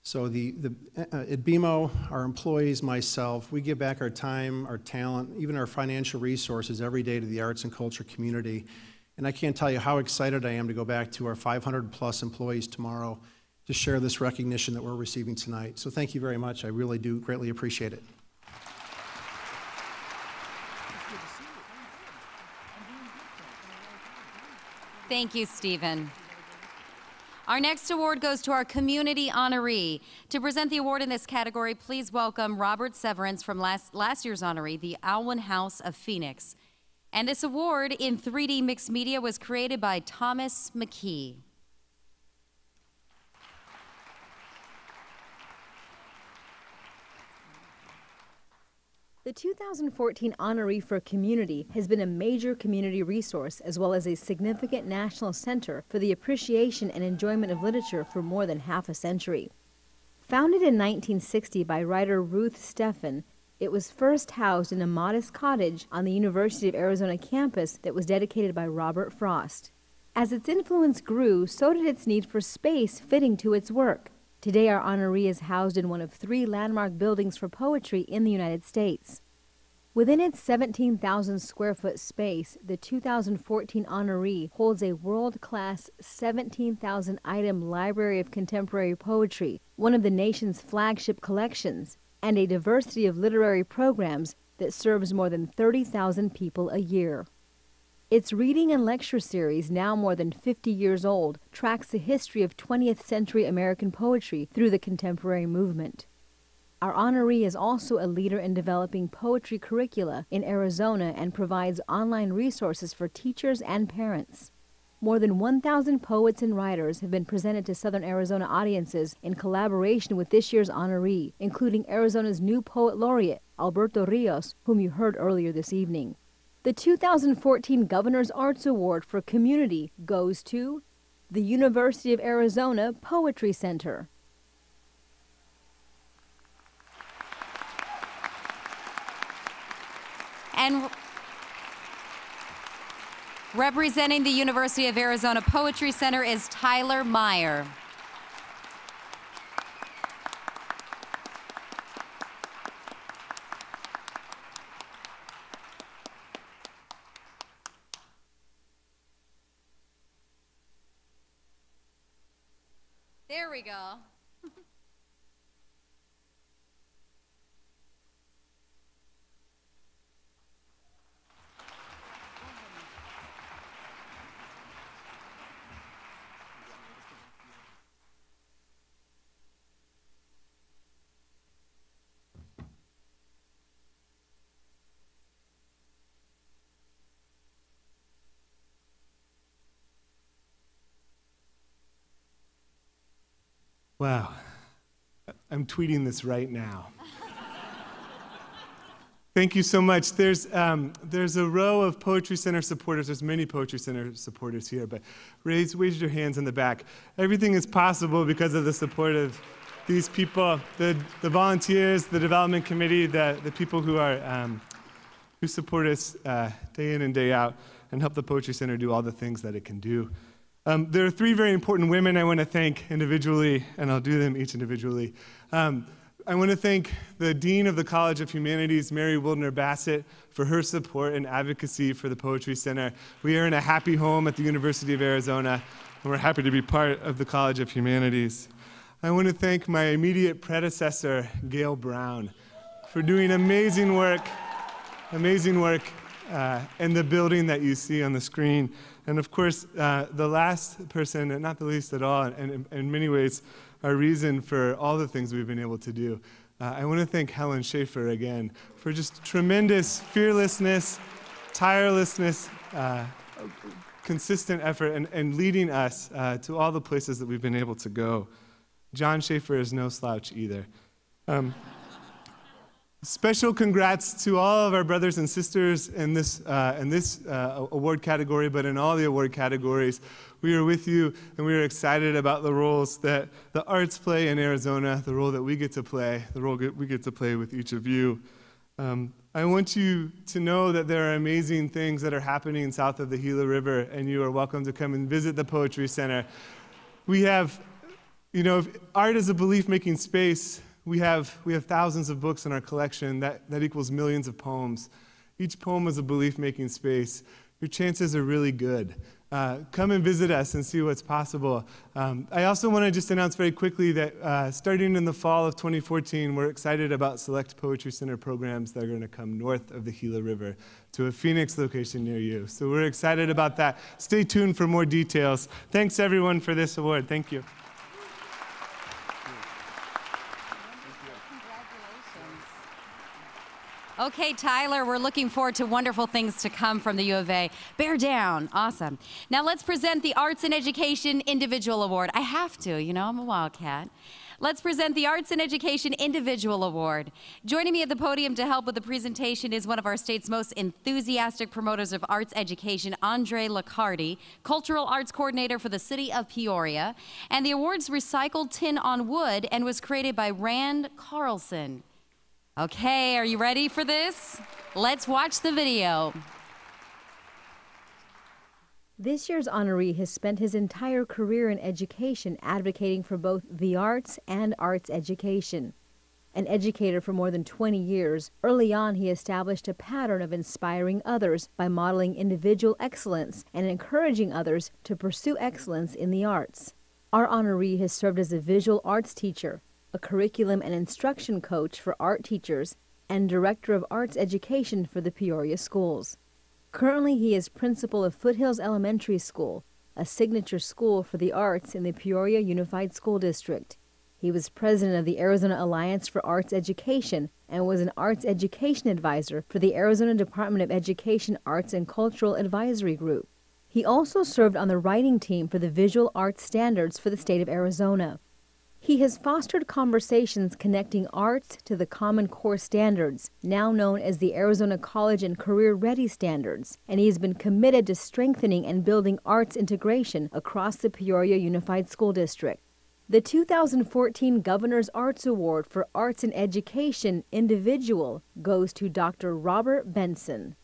So at BMO, our employees, myself, we give back our time, our talent, even our financial resources every day to the arts and culture community, and I can't tell you how excited I am to go back to our 500+ employees tomorrow to share this recognition that we're receiving tonight. So thank you very much. I really do greatly appreciate it. Thank you, Stephen. Our next award goes to our community honoree. To present the award in this category, please welcome Robert Severance from last year's honoree, the Alwyn House of Phoenix. And this award in 3D mixed media was created by Thomas McKee. The 2014 honoree for community has been a major community resource as well as a significant national center for the appreciation and enjoyment of literature for more than half a century. Founded in 1960 by writer Ruth Steffen, it was first housed in a modest cottage on the University of Arizona campus that was dedicated by Robert Frost. As its influence grew, so did its need for space fitting to its work. Today, our honoree is housed in one of 3 landmark buildings for poetry in the United States. Within its 17,000 square foot space, the 2014 honoree holds a world-class 17,000 item library of contemporary poetry, one of the nation's flagship collections. and a diversity of literary programs that serves more than 30,000 people a year. Its reading and lecture series, now more than 50 years old, tracks the history of 20th century American poetry through the contemporary movement. Our honoree is also a leader in developing poetry curricula in Arizona and provides online resources for teachers and parents. More than 1,000 poets and writers have been presented to Southern Arizona audiences in collaboration with this year's honoree, including Arizona's new poet laureate, Alberto Rios, whom you heard earlier this evening. The 2014 Governor's Arts Award for Community goes to the University of Arizona Poetry Center. And representing the University of Arizona Poetry Center is Tyler Meyer. There we go. Wow, I'm tweeting this right now. Thank you so much. There's a row of Poetry Center supporters. There's many Poetry Center supporters here, but raise your hands in the back. Everything is possible because of the support of these people, the volunteers, the development committee, the people who support us day in and day out and help the Poetry Center do all the things that it can do. There are three very important women I want to thank individually, and I'll do them each individually. I want to thank the Dean of the College of Humanities, Mary Wildner Bassett, for her support and advocacy for the Poetry Center. We are in a happy home at the University of Arizona, and we're happy to be part of the College of Humanities. I want to thank my immediate predecessor, Gail Brown, for doing amazing work in the building that you see on the screen. And of course, the last person, and not the least at all, and in many ways, our reason for all the things we've been able to do. I want to thank Helen Schaefer again for just tremendous fearlessness, tirelessness, consistent effort, and leading us to all the places that we've been able to go. John Schaefer is no slouch either. Special congrats to all of our brothers and sisters in this award category, but in all the award categories. We are with you, and we are excited about the roles that the arts play in Arizona, the role that we get to play, the role we get to play with each of you. I want you to know that there are amazing things that are happening south of the Gila River, and you are welcome to come and visit the Poetry Center. We have, art is a belief-making space. We have thousands of books in our collection. That equals millions of poems. Each poem is a belief-making space. Your chances are really good. Come and visit us and see what's possible. I also want to just announce very quickly that starting in the fall of 2014, we're excited about select Poetry Center programs that are going to come north of the Gila River to a Phoenix location near you. So we're excited about that. Stay tuned for more details. Thanks, everyone, for this award. Thank you. Okay, Tyler, we're looking forward to wonderful things to come from the U of A. Bear down. Awesome. Now let's present the Arts and Education Individual Award. I have to, I'm a wildcat. Let's present the Arts and Education Individual Award. Joining me at the podium to help with the presentation is one of our state's most enthusiastic promoters of arts education, Andre Lacardi, Cultural Arts Coordinator for the City of Peoria. And the award's recycled tin on wood and was created by Rand Carlson. Okay, are you ready for this? Let's watch the video. This year's honoree has spent his entire career in education advocating for both the arts and arts education. An educator for more than 20 years, early on he established a pattern of inspiring others by modeling individual excellence and encouraging others to pursue excellence in the arts. Our honoree has served as a visual arts teacher, a curriculum and instruction coach for art teachers, and director of arts education for the Peoria schools. Currently, he is principal of Foothills Elementary School, a signature school for the arts in the Peoria Unified School District. He was president of the Arizona Alliance for Arts Education and was an arts education advisor for the Arizona Department of Education Arts and Cultural Advisory Group. He also served on the writing team for the visual arts standards for the state of Arizona. He has fostered conversations connecting arts to the Common Core standards, now known as the Arizona College and Career Ready standards, and he has been committed to strengthening and building arts integration across the Peoria Unified School District. The 2014 Governor's Arts Award for Arts and Education Individual goes to Dr. Robert Benson.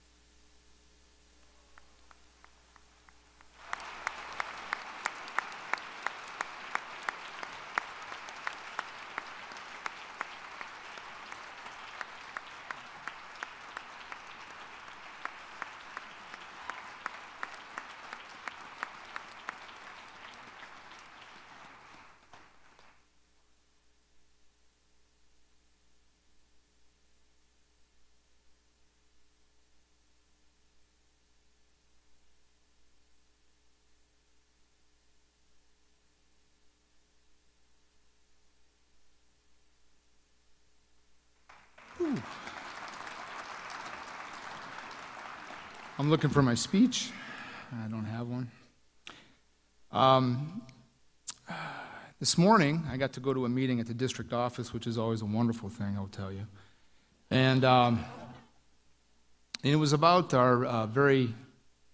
I'm looking for my speech. I don't have one. This morning, I got to go to a meeting at the district office, which is always a wonderful thing, I'll tell you. And it was about our very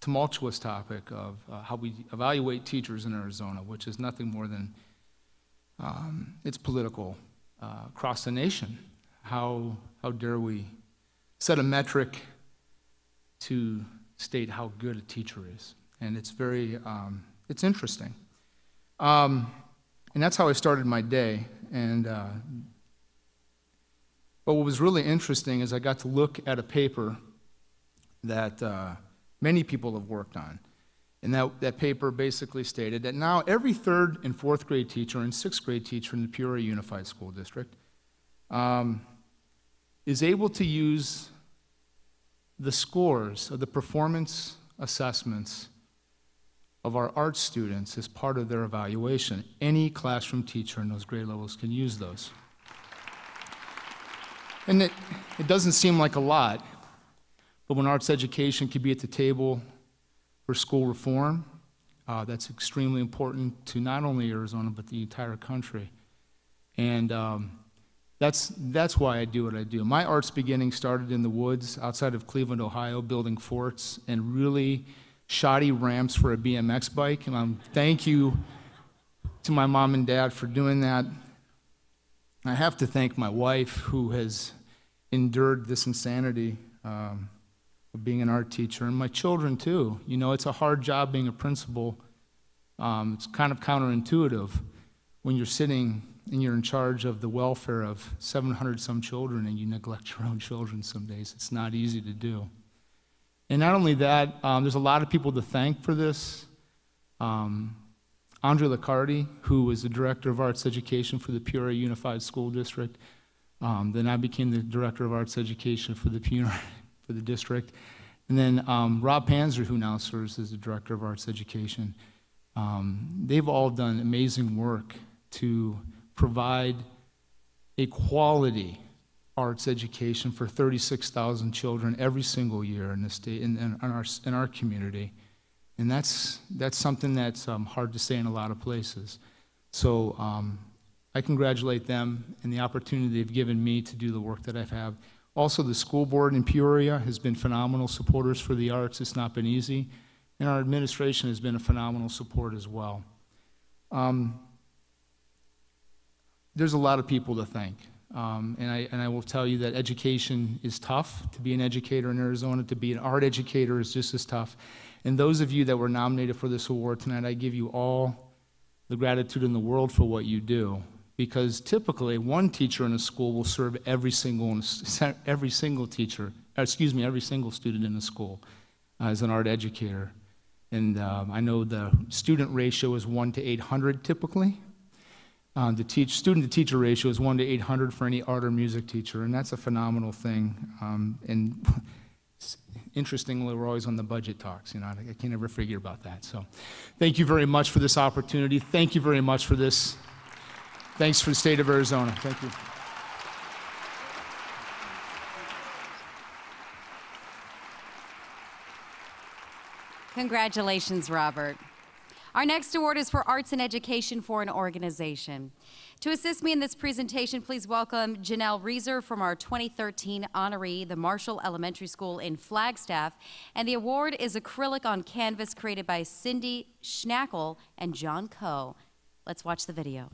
tumultuous topic of how we evaluate teachers in Arizona, which is nothing more than, it's political across the nation. How dare we set a metric to state how good a teacher is? And it's very, it's interesting. And that's how I started my day. And but what was really interesting is I got to look at a paper that many people have worked on. And that paper basically stated that now every third and fourth grade teacher and sixth grade teacher in the Peoria Unified School District is able to use the scores of the performance assessments of our art students as part of their evaluation. Any classroom teacher in those grade levels can use those. And it doesn't seem like a lot, but when arts education could be at the table for school reform, that's extremely important to not only Arizona, but the entire country. And that's why I do what I do. My arts beginning started in the woods outside of Cleveland, Ohio, building forts and really shoddy ramps for a BMX bike. And thank you to my mom and dad for doing that. I have to thank my wife, who has endured this insanity of being an art teacher, and my children too. You know, it's a hard job being a principal. It's kind of counterintuitive when you're sitting and you're in charge of the welfare of 700 some children and you neglect your own children some days. It's not easy to do. And not only that, there's a lot of people to thank for this. Andre Liccardi, who was the director of arts education for the Peoria Unified School District. Then I became the director of arts education for the district. And then Rob Panzer, who now serves as the director of arts education. They've all done amazing work to provide a quality arts education for 36,000 children every single year in the state, in our community. And that's something that's hard to say in a lot of places. So I congratulate them and the opportunity they've given me to do the work that I've had. Also, the school board in Peoria has been phenomenal supporters for the arts. It's not been easy. And our administration has been a phenomenal support as well. There's a lot of people to thank. And I will tell you that education is tough. To be an educator in Arizona, to be an art educator is just as tough. And those of you that were nominated for this award tonight, I give you all the gratitude in the world for what you do. Because typically, one teacher in a school will serve every single student in the school as an art educator. And I know the student ratio is 1 to 800 typically. The student-to-teacher ratio is 1 to 800 for any art or music teacher, and that's a phenomenal thing. And interestingly, we're always on the budget talks. I can't ever figure about that. So thank you very much for this opportunity. Thank you very much for this. Thanks for the state of Arizona. Thank you. Congratulations, Robert. Our next award is for Arts and Education for an Organization. To assist me in this presentation, please welcome Janelle Reeser from our 2013 honoree, the Marshall Elementary School in Flagstaff. And the award is acrylic on canvas created by Cindy Schnackle and John Coe. Let's watch the video.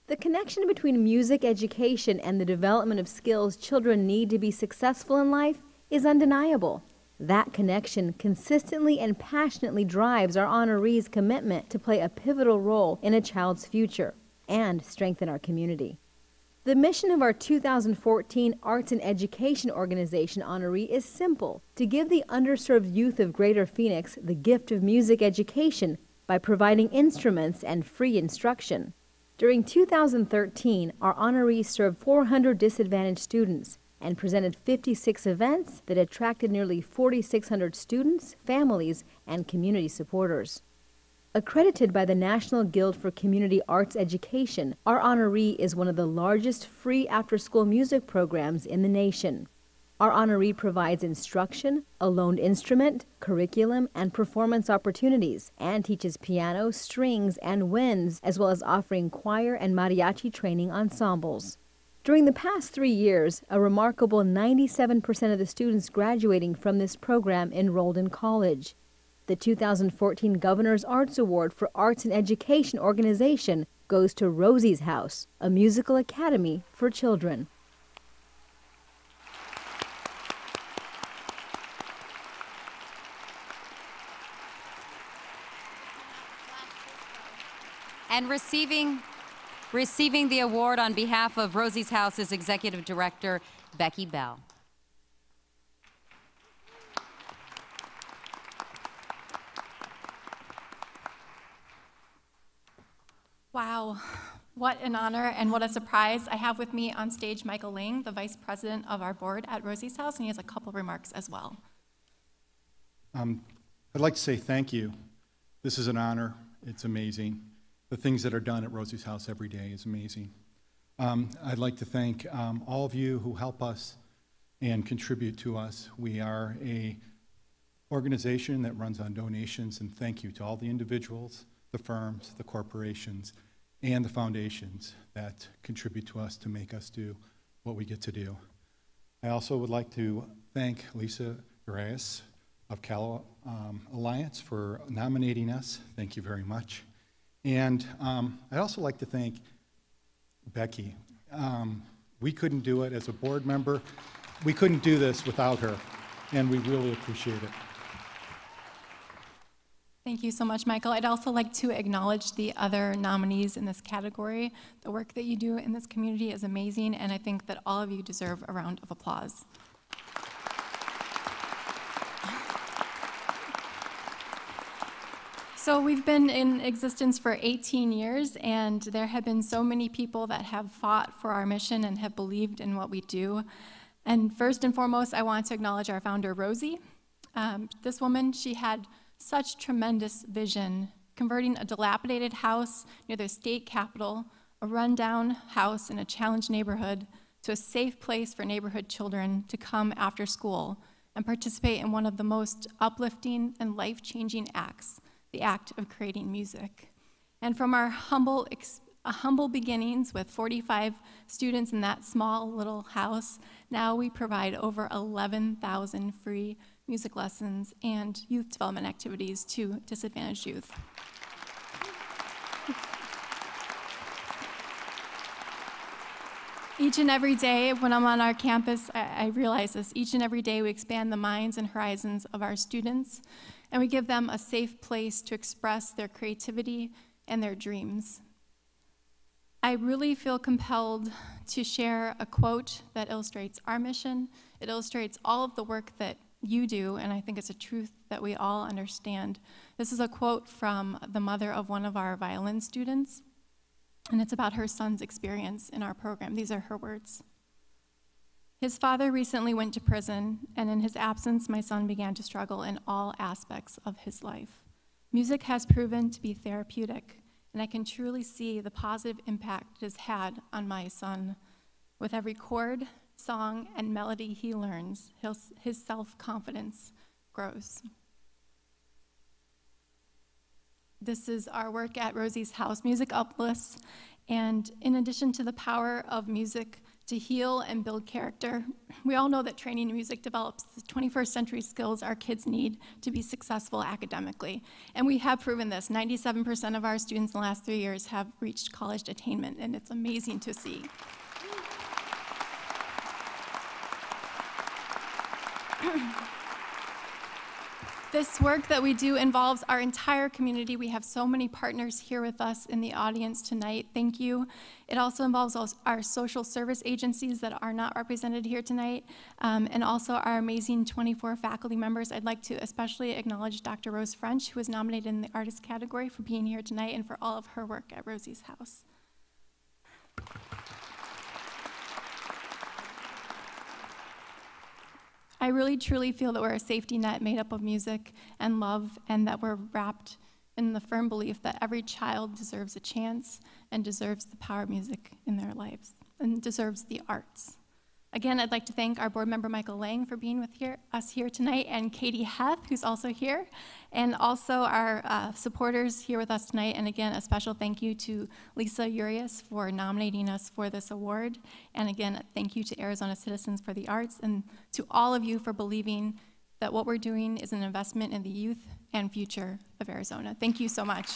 The connection between music education and the development of skills children need to be successful in life is undeniable. That connection consistently and passionately drives our honorees' commitment to play a pivotal role in a child's future and strengthen our community. The mission of our 2014 Arts and Education Organization honoree is simple: to give the underserved youth of Greater Phoenix the gift of music education by providing instruments and free instruction. During 2013, our honorees served 400 disadvantaged students and presented 56 events that attracted nearly 4,600 students, families, and community supporters. Accredited by the National Guild for Community Arts Education, our honoree is one of the largest free after-school music programs in the nation. Our honoree provides instruction, a loaned instrument, curriculum, and performance opportunities, and teaches piano, strings, and winds, as well as offering choir and mariachi training ensembles. During the past 3 years, a remarkable 97% of the students graduating from this program enrolled in college. The 2014 Governor's Arts Award for Arts and Education Organization goes to Rosie's House, a musical academy for children. And receiving the award on behalf of Rosie's House is Executive Director Becky Bell. Wow, what an honor and what a surprise. I have with me on stage Michael Ling, the Vice President of our board at Rosie's House, and he has a couple remarks as well. I'd like to say thank you. This is an honor. It's amazing. The things that are done at Rosie's House every day is amazing. I'd like to thank all of you who help us and contribute to us. We are an organization that runs on donations, and thank you to all the individuals, the firms, the corporations, and the foundations that contribute to us to make us do what we get to do. I also would like to thank Lisa Reyes of Cal Alliance for nominating us. Thank you very much. And I'd also like to thank Becky. We couldn't do it as a board member. We couldn't do this without her, and we really appreciate it. Thank you so much, Michael. I'd also like to acknowledge the other nominees in this category. The work that you do in this community is amazing, and I think that all of you deserve a round of applause. So we've been in existence for 18 years, and there have been so many people that have fought for our mission and have believed in what we do. And first and foremost, I want to acknowledge our founder, Rosie. This woman, she had such tremendous vision, converting a dilapidated house near the state capitol, a rundown house in a challenged neighborhood, to a safe place for neighborhood children to come after school and participate in one of the most uplifting and life-changing acts, the act of creating music. And from our humble beginnings with 45 students in that small little house, now we provide over 11,000 free music lessons and youth development activities to disadvantaged youth. Each and every day when I'm on our campus, I realize this. Each and every day we expand the minds and horizons of our students, and we give them a safe place to express their creativity and their dreams. I really feel compelled to share a quote that illustrates our mission. It illustrates all of the work that you do, and I think it's a truth that we all understand. This is a quote from the mother of one of our violin students. And it's about her son's experience in our program. These are her words. His father recently went to prison, and in his absence, my son began to struggle in all aspects of his life. Music has proven to be therapeutic, and I can truly see the positive impact it has had on my son. With every chord, song, and melody he learns, his self-confidence grows. This is our work at Rosie's house, Music Uplifts, and in addition to the power of music to heal and build character, we all know that training in music develops the 21st century skills our kids need to be successful academically. And we have proven this. 97% of our students in the last 3 years have reached college attainment, and it's amazing to see. This work that we do involves our entire community. We have so many partners here with us in the audience tonight. Thank you. It also involves our social service agencies that are not represented here tonight, and also our amazing 24 faculty members. I'd like to especially acknowledge Dr. Rose French, who was nominated in the artist category, for being here tonight and for all of her work at Rosie's house. I really, truly feel that we're a safety net made up of music and love, and that we're wrapped in the firm belief that every child deserves a chance and deserves the power of music in their lives and deserves the arts. Again, I'd like to thank our board member, Michael Lang, for being with us here tonight, and Katie Heth, who's also here, and also our supporters here with us tonight. And again, a special thank you to Lisa Urias for nominating us for this award. And again, thank you to Arizona Citizens for the Arts, and to all of you for believing that what we're doing is an investment in the youth and future of Arizona. Thank you so much.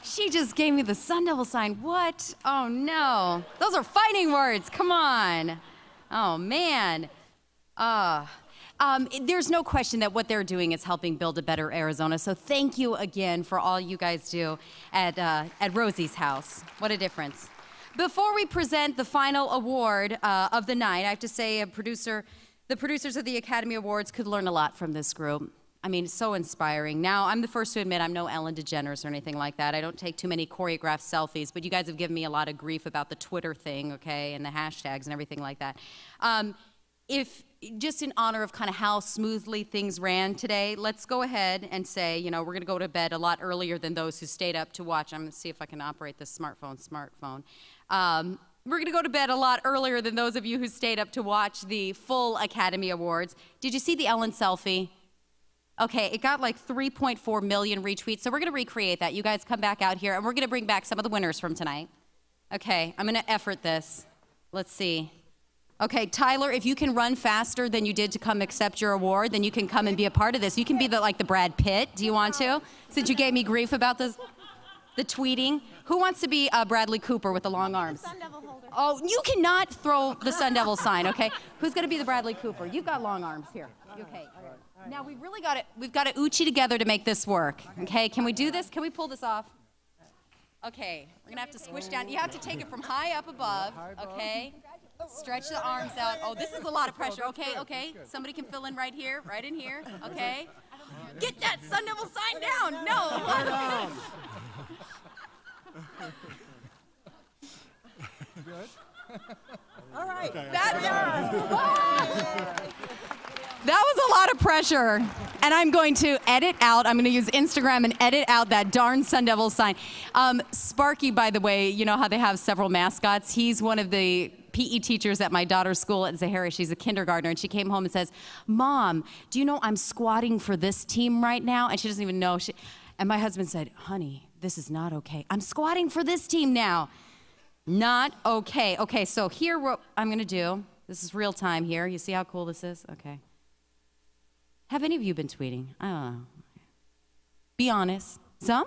She just gave me the Sun Devil sign. What? Oh, no. Those are fighting words. Come on. Oh, man. There's no question that what they're doing is helping build a better Arizona. So thank you again for all you guys do at Rosie's house. What a difference. Before we present the final award of the night, I have to say the producers of the Academy Awards could learn a lot from this group. I mean, so inspiring. Now, I'm the first to admit I'm no Ellen DeGeneres or anything like that. I don't take too many choreographed selfies, but you guys have given me a lot of grief about the Twitter thing, okay, and the hashtags and everything like that. If, just in honor of kind of how smoothly things ran today, let's go ahead and say, you know, we're going to go to bed a lot earlier than those who stayed up to watch. I'm going to see if I can operate this smartphone. We're going to go to bed a lot earlier than those of you who stayed up to watch the full Academy Awards. Did you see the Ellen selfie? Okay, it got like 3.4 million retweets, so we're going to recreate that. You guys come back out here, and we're going to bring back some of the winners from tonight. Okay, I'm going to effort this. Let's see. Okay, Tyler, if you can run faster than you did to come accept your award, then you can come and be a part of this. You can be like the Brad Pitt. Do you want to? Since you gave me grief about the tweeting. Who wants to be Bradley Cooper with the long arms? Sun Devil holder. Oh, you cannot throw the Sun Devil sign, okay? Who's going to be the Bradley Cooper? You've got long arms here. Okay. Now we've got to Uchi together to make this work. Okay, can we do this? Can we pull this off? Okay, we're gonna have to squish down. You have to take it from high up above. Okay, stretch the arms out. Oh, this is a lot of pressure. Okay, okay. Somebody can fill in right here, right in here. Okay. Get that Sun Devil sign down. No. Good. All right. That was a lot of pressure, and I'm going to edit out. I'm going to use Instagram and edit out that darn Sun Devil sign. Sparky, by the way, you know how they have several mascots? He's one of the PE teachers at my daughter's school at Zahara. She's a kindergartner, and she came home and says, "Mom, do you know I'm squatting for this team right now?" And she doesn't even know. And my husband said, "Honey, this is not okay. I'm squatting for this team now." Not okay. Okay, so here what I'm going to do. This is real time here. You see how cool this is? Okay. Have any of you been tweeting? I don't know. Be honest. Some?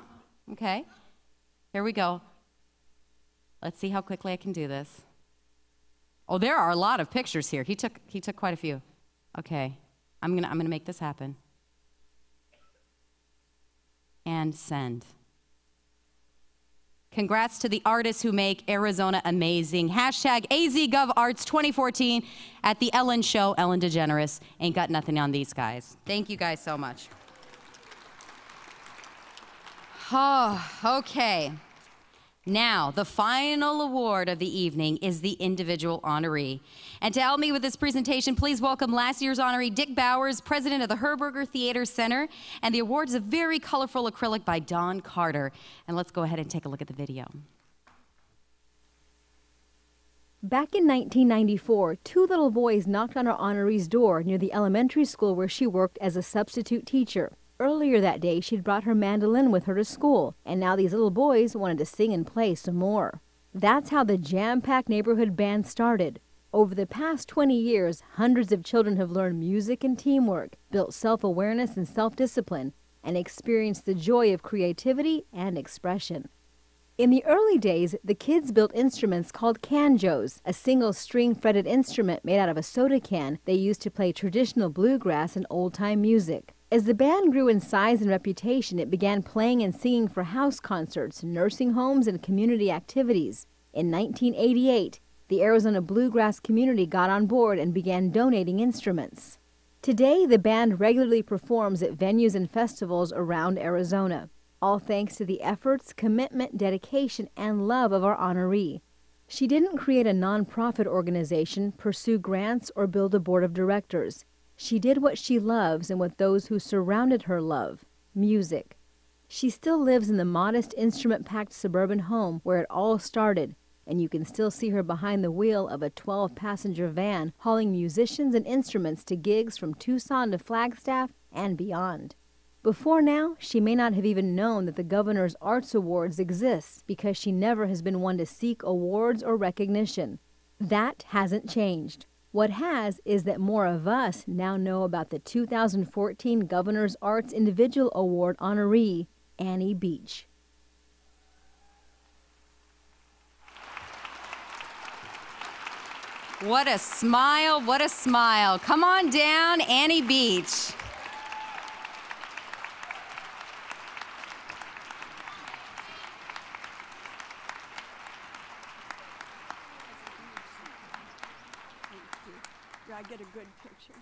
Okay. Here we go. Let's see how quickly I can do this. Oh, there are a lot of pictures here. He took quite a few. Okay. I'm gonna make this happen. And send. Congrats to the artists who make Arizona amazing. Hashtag AZGovArts2014 at the Ellen Show. Ellen DeGeneres. Ain't got nothing on these guys. Thank you guys so much. Oh, okay. Now, the final award of the evening is the individual honoree. And to help me with this presentation, please welcome last year's honoree, Dick Bowers, president of the Herberger Theater Center. And the award is a very colorful acrylic by Don Carter. And let's go ahead and take a look at the video. Back in 1994, two little boys knocked on our honoree's door near the elementary school where she worked as a substitute teacher. Earlier that day, she'd brought her mandolin with her to school, and now these little boys wanted to sing and play some more. That's how the jam-packed neighborhood band started. Over the past 20 years, hundreds of children have learned music and teamwork, built self-awareness and self-discipline, and experienced the joy of creativity and expression. In the early days, the kids built instruments called canjos, a single-string fretted instrument made out of a soda can they used to play traditional bluegrass and old-time music. As the band grew in size and reputation, it began playing and singing for house concerts, nursing homes, and community activities. In 1988, the Arizona bluegrass community got on board and began donating instruments. Today, the band regularly performs at venues and festivals around Arizona, all thanks to the efforts, commitment, dedication, and love of our honoree. She didn't create a nonprofit organization, pursue grants, or build a board of directors. She did what she loves and what those who surrounded her love, music. She still lives in the modest, instrument-packed suburban home where it all started, and you can still see her behind the wheel of a 12-passenger van hauling musicians and instruments to gigs from Tucson to Flagstaff and beyond. Before now, she may not have even known that the Governor's Arts Awards exists because she never has been one to seek awards or recognition. That hasn't changed. What has is that more of us now know about the 2014 Governor's Arts Individual Award honoree, Annie Beach. What a smile, what a smile. Come on down, Annie Beach. I get a good picture.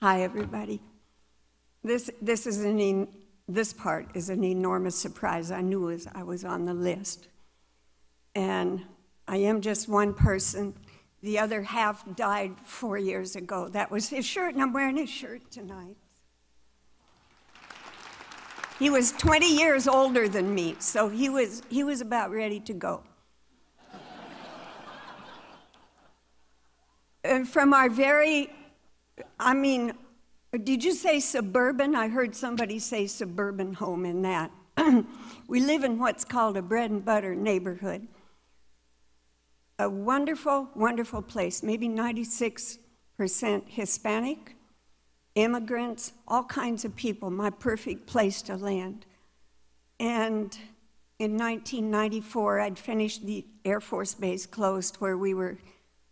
Hi, everybody. This part is an enormous surprise. I knew I was on the list. And I am just one person. The other half died 4 years ago. That was his shirt, and I'm wearing his shirt tonight. He was 20 years older than me, so he was about ready to go. And from our did you say suburban? I heard somebody say suburban home in that. We live in what's called a bread and butter neighborhood. A wonderful, wonderful place, maybe 96% Hispanic, immigrants, all kinds of people, my perfect place to land. And in 1994, I'd finished the Air Force Base closed where we were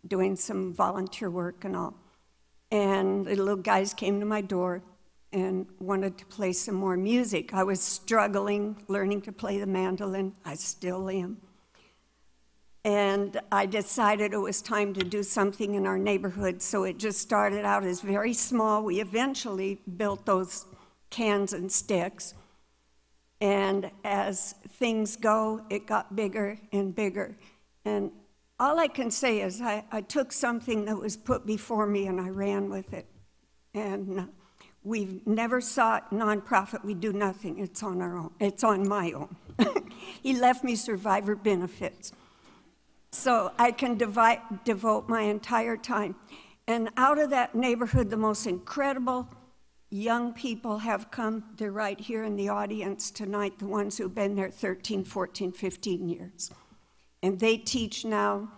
doing some volunteer work and all. And the little guys came to my door and wanted to play some more music. I was struggling, learning to play the mandolin. I still am. And I decided it was time to do something in our neighborhood, so it just started out as very small. We eventually built those cans and sticks. And as things go, it got bigger and bigger. And all I can say is I took something that was put before me and I ran with it. And we've never sought nonprofit. We do nothing. It's on our own. It's on my own. He left me survivor benefits. So I can devote my entire time. And out of that neighborhood, the most incredible young people have come. They're right here in the audience tonight, the ones who've been there 13, 14, 15 years. And they teach now,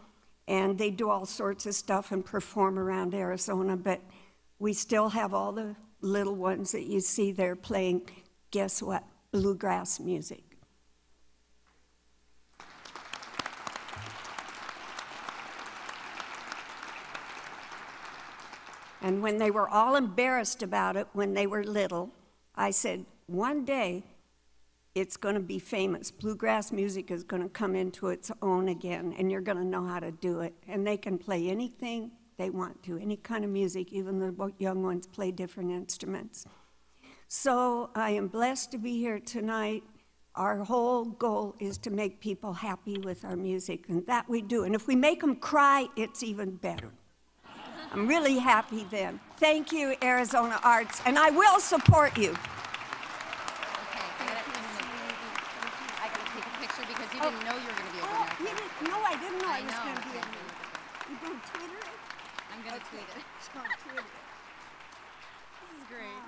and they do all sorts of stuff and perform around Arizona, but we still have all the little ones that you see there playing, guess what, bluegrass music. And when they were all embarrassed about it when they were little, I said, one day it's going to be famous. Bluegrass music is going to come into its own again, and you're going to know how to do it. And they can play anything they want to, any kind of music. Even the young ones play different instruments. So I am blessed to be here tonight. Our whole goal is to make people happy with our music, and that we do. And if we make them cry, it's even better. I'm really happy then. Thank you, Arizona Arts, and I will support you. I gotta take a picture because you didn't know you were gonna be over there. No, I didn't know I was gonna be over there. You gonna Twitter it? I'm gonna tweet it. She's gonna Twitter it. This is great.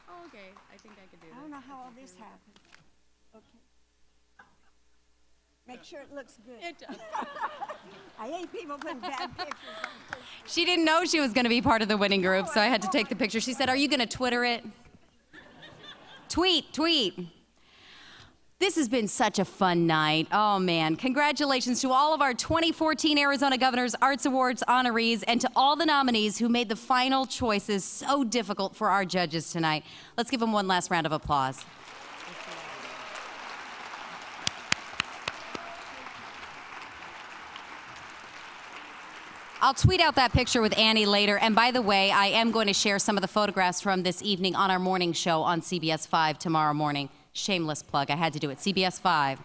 Oh, okay, I think I could do this. I don't know how all this happened. Okay. Make sure it looks good. It does. I hate people putting bad pictures on Facebook. She didn't know she was going to be part of the winning group, so I had to take the picture. She said, "Are you going to Twitter it?" Tweet. This has been such a fun night. Oh, man. Congratulations to all of our 2014 Arizona Governor's Arts Awards honorees and to all the nominees who made the final choices so difficult for our judges tonight. Let's give them one last round of applause. I'll tweet out that picture with Annie later. And by the way, I am going to share some of the photographs from this evening on our morning show on CBS 5 tomorrow morning. Shameless plug. I had to do it. CBS 5.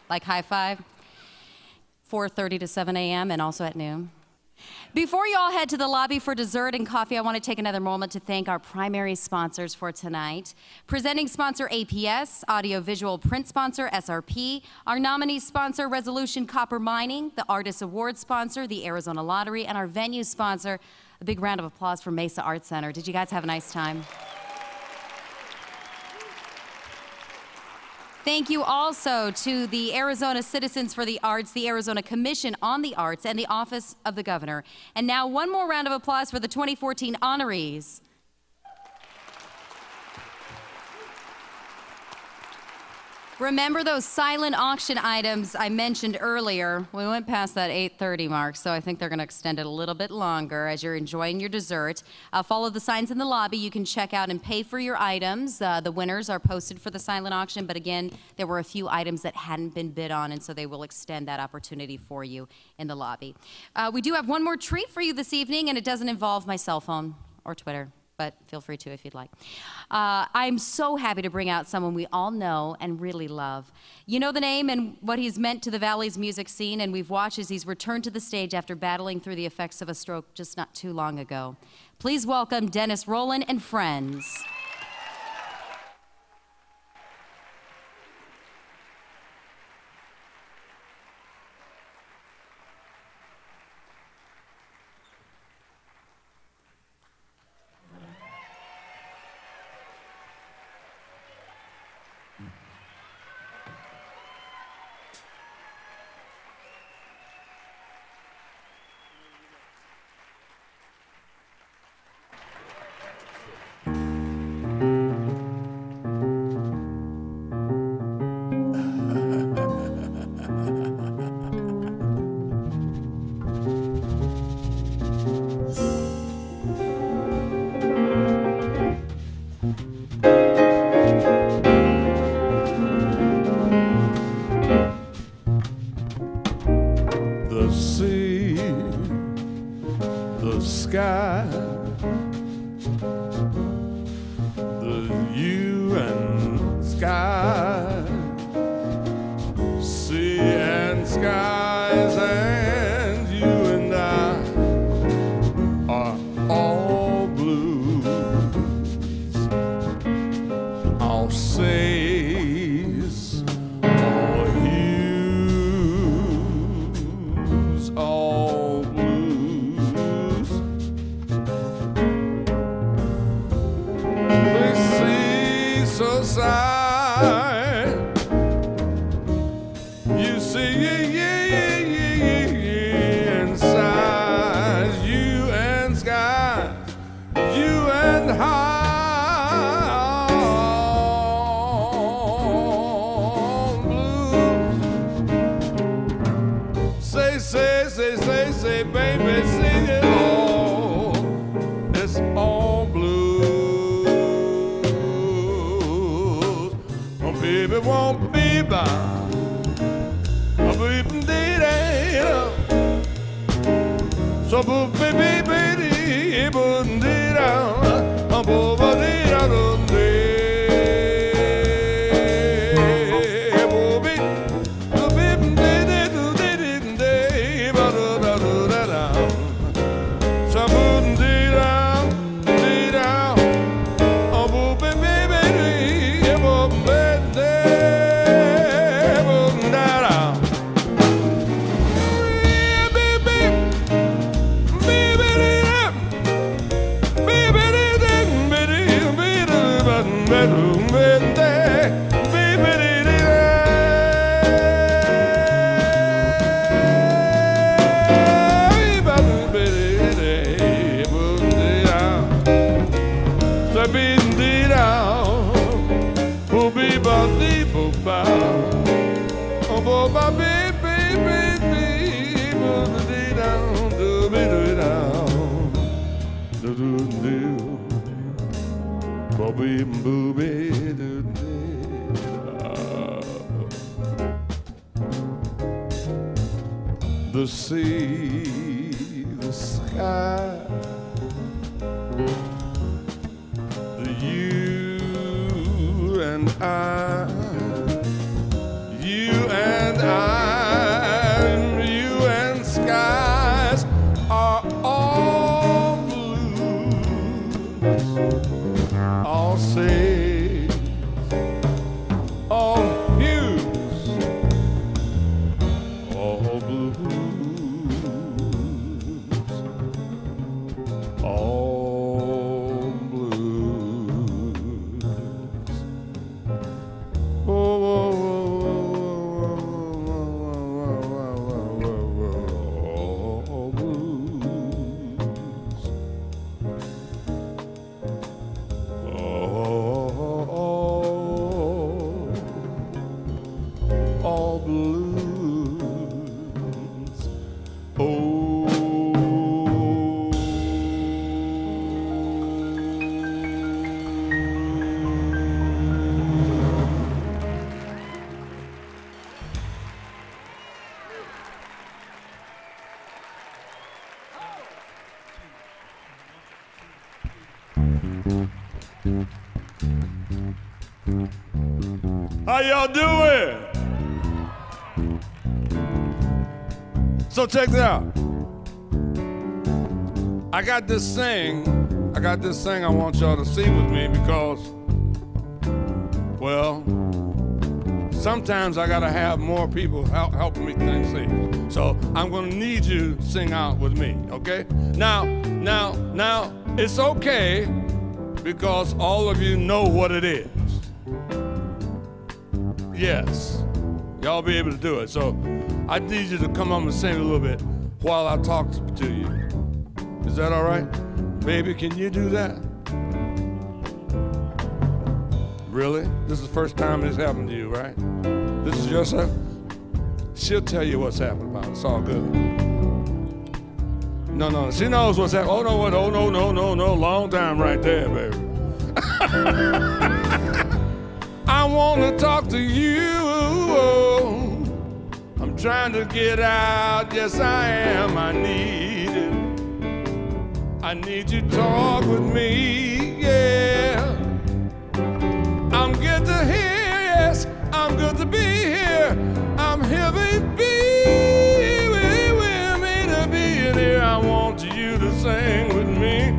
Like high five. 4:30 to 7 a.m. and also at noon. Before you all head to the lobby for dessert and coffee, I want to take another moment to thank our primary sponsors for tonight. Presenting sponsor APS, audiovisual print sponsor SRP, our nominee sponsor Resolution Copper Mining, the Artist Award sponsor, the Arizona Lottery, and our venue sponsor. A big round of applause for Mesa Arts Center. Did you guys have a nice time? Thank you also to the Arizona Citizens for the Arts, the Arizona Commission on the Arts, and the Office of the Governor. And now one more round of applause for the 2014 honorees. Remember those silent auction items I mentioned earlier? We went past that 8:30 mark, so I think they're going to extend it a little bit longer as you're enjoying your dessert. Follow the signs in the lobby. You can check out and pay for your items. The winners are posted for the silent auction, but again, there were a few items that hadn't been bid on, and so they will extend that opportunity for you in the lobby. We do have one more treat for you this evening, and it doesn't involve my cell phone or Twitter, but feel free to if you'd like. I'm so happy to bring out someone we all know and really love. You know the name and what he's meant to the Valley's music scene, and we've watched as he's returned to the stage after battling through the effects of a stroke just not too long ago. Please welcome Dennis Rowland and friends. the sea, the sky, the you and sky, sea and skies, and you and I are all blues. All says, all hues, all blues. We see so sad. You see, and sighs, you and skies, you and all blues. Say, baby, sing it all. It's all blues. Oh, baby, won't be by. So baby, baby, the sea, the sky, the you and I, you and I, you and skies are all blues, all says, all hues, all blues. How y'all doing? So check this out. I got this thing I want y'all to see with me because, well, sometimes I gotta have more people helping me sing. So I'm gonna need you to sing out with me, okay? Now, it's okay because all of you know what it is. Yes, y'all be able to do it. So I need you to come up and sing a little bit while I talk to you. Is that all right? Baby, can you do that? Really? This is the first time it's happened to you, right? This is yourself? She'll tell you what's happened about it. It's all good. No. She knows what's happening. Oh, no. Long time right there, baby. I want to talk to you. I'm trying to get out. Yes, I am. I need it. I need you to talk with me, yeah. I'm good to hear, yes. I'm good to be here. I'm here, baby, with me to be in here. I want you to sing with me.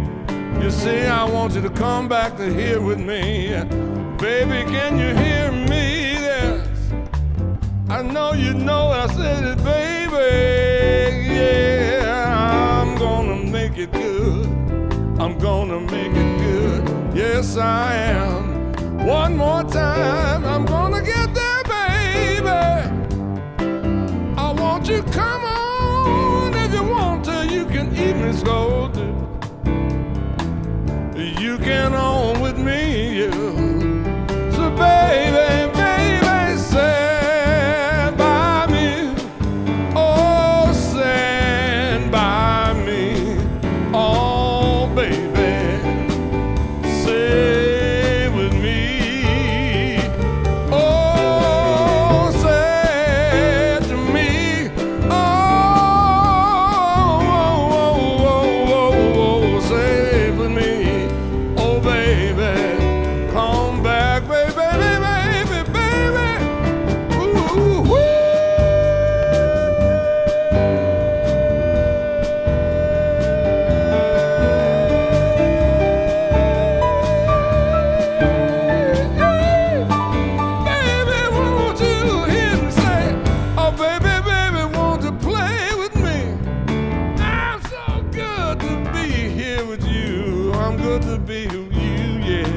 You see, I want you to come back to here with me. Baby, can you hear me? Yes. I know you know I said it, baby. Yeah, I'm gonna make it good. I'm gonna make it good. Yes, I am. One more time, I'm gonna get there, baby. I want you, come on. If you want to, you can eat me slow. You can on with me, you. So baby, baby, stand by me. Oh, stand by me. Oh, baby, stay with me. Oh, say to me. Oh, stay with me. Oh, baby, come back, baby, baby, baby. Ooh, woo. Baby, won't you hear me say, oh, baby, baby, won't you play with me? I'm so good to be here with you. I'm good to be with you, yeah.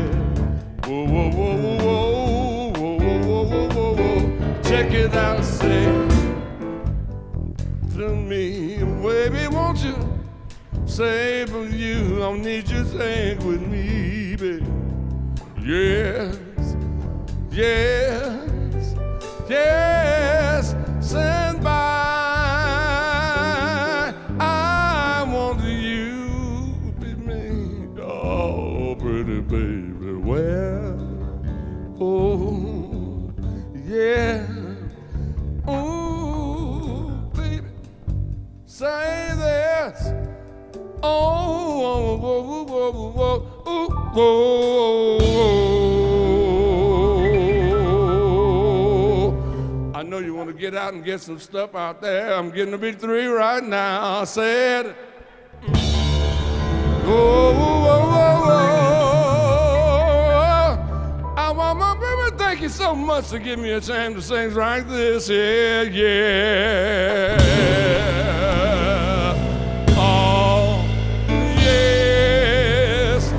Whoa, whoa, whoa, whoa, whoa, whoa, whoa, whoa, whoa, whoa. Check it out, say to me, baby, won't you say for you? I need you to sing with me, baby. Yes, yes, yes, stand by. I want you with me. Oh, pretty baby, well, oh, yeah. Oh, baby, say this. Oh, oh, oh, oh, oh, oh, oh, oh. I know you want to get out and get some stuff out there. I'm getting a big three right now. I said, oh, oh, oh, oh. I want my baby, thank you so much for giving me a chance to sing like this. Yeah, yeah. Oh, yes.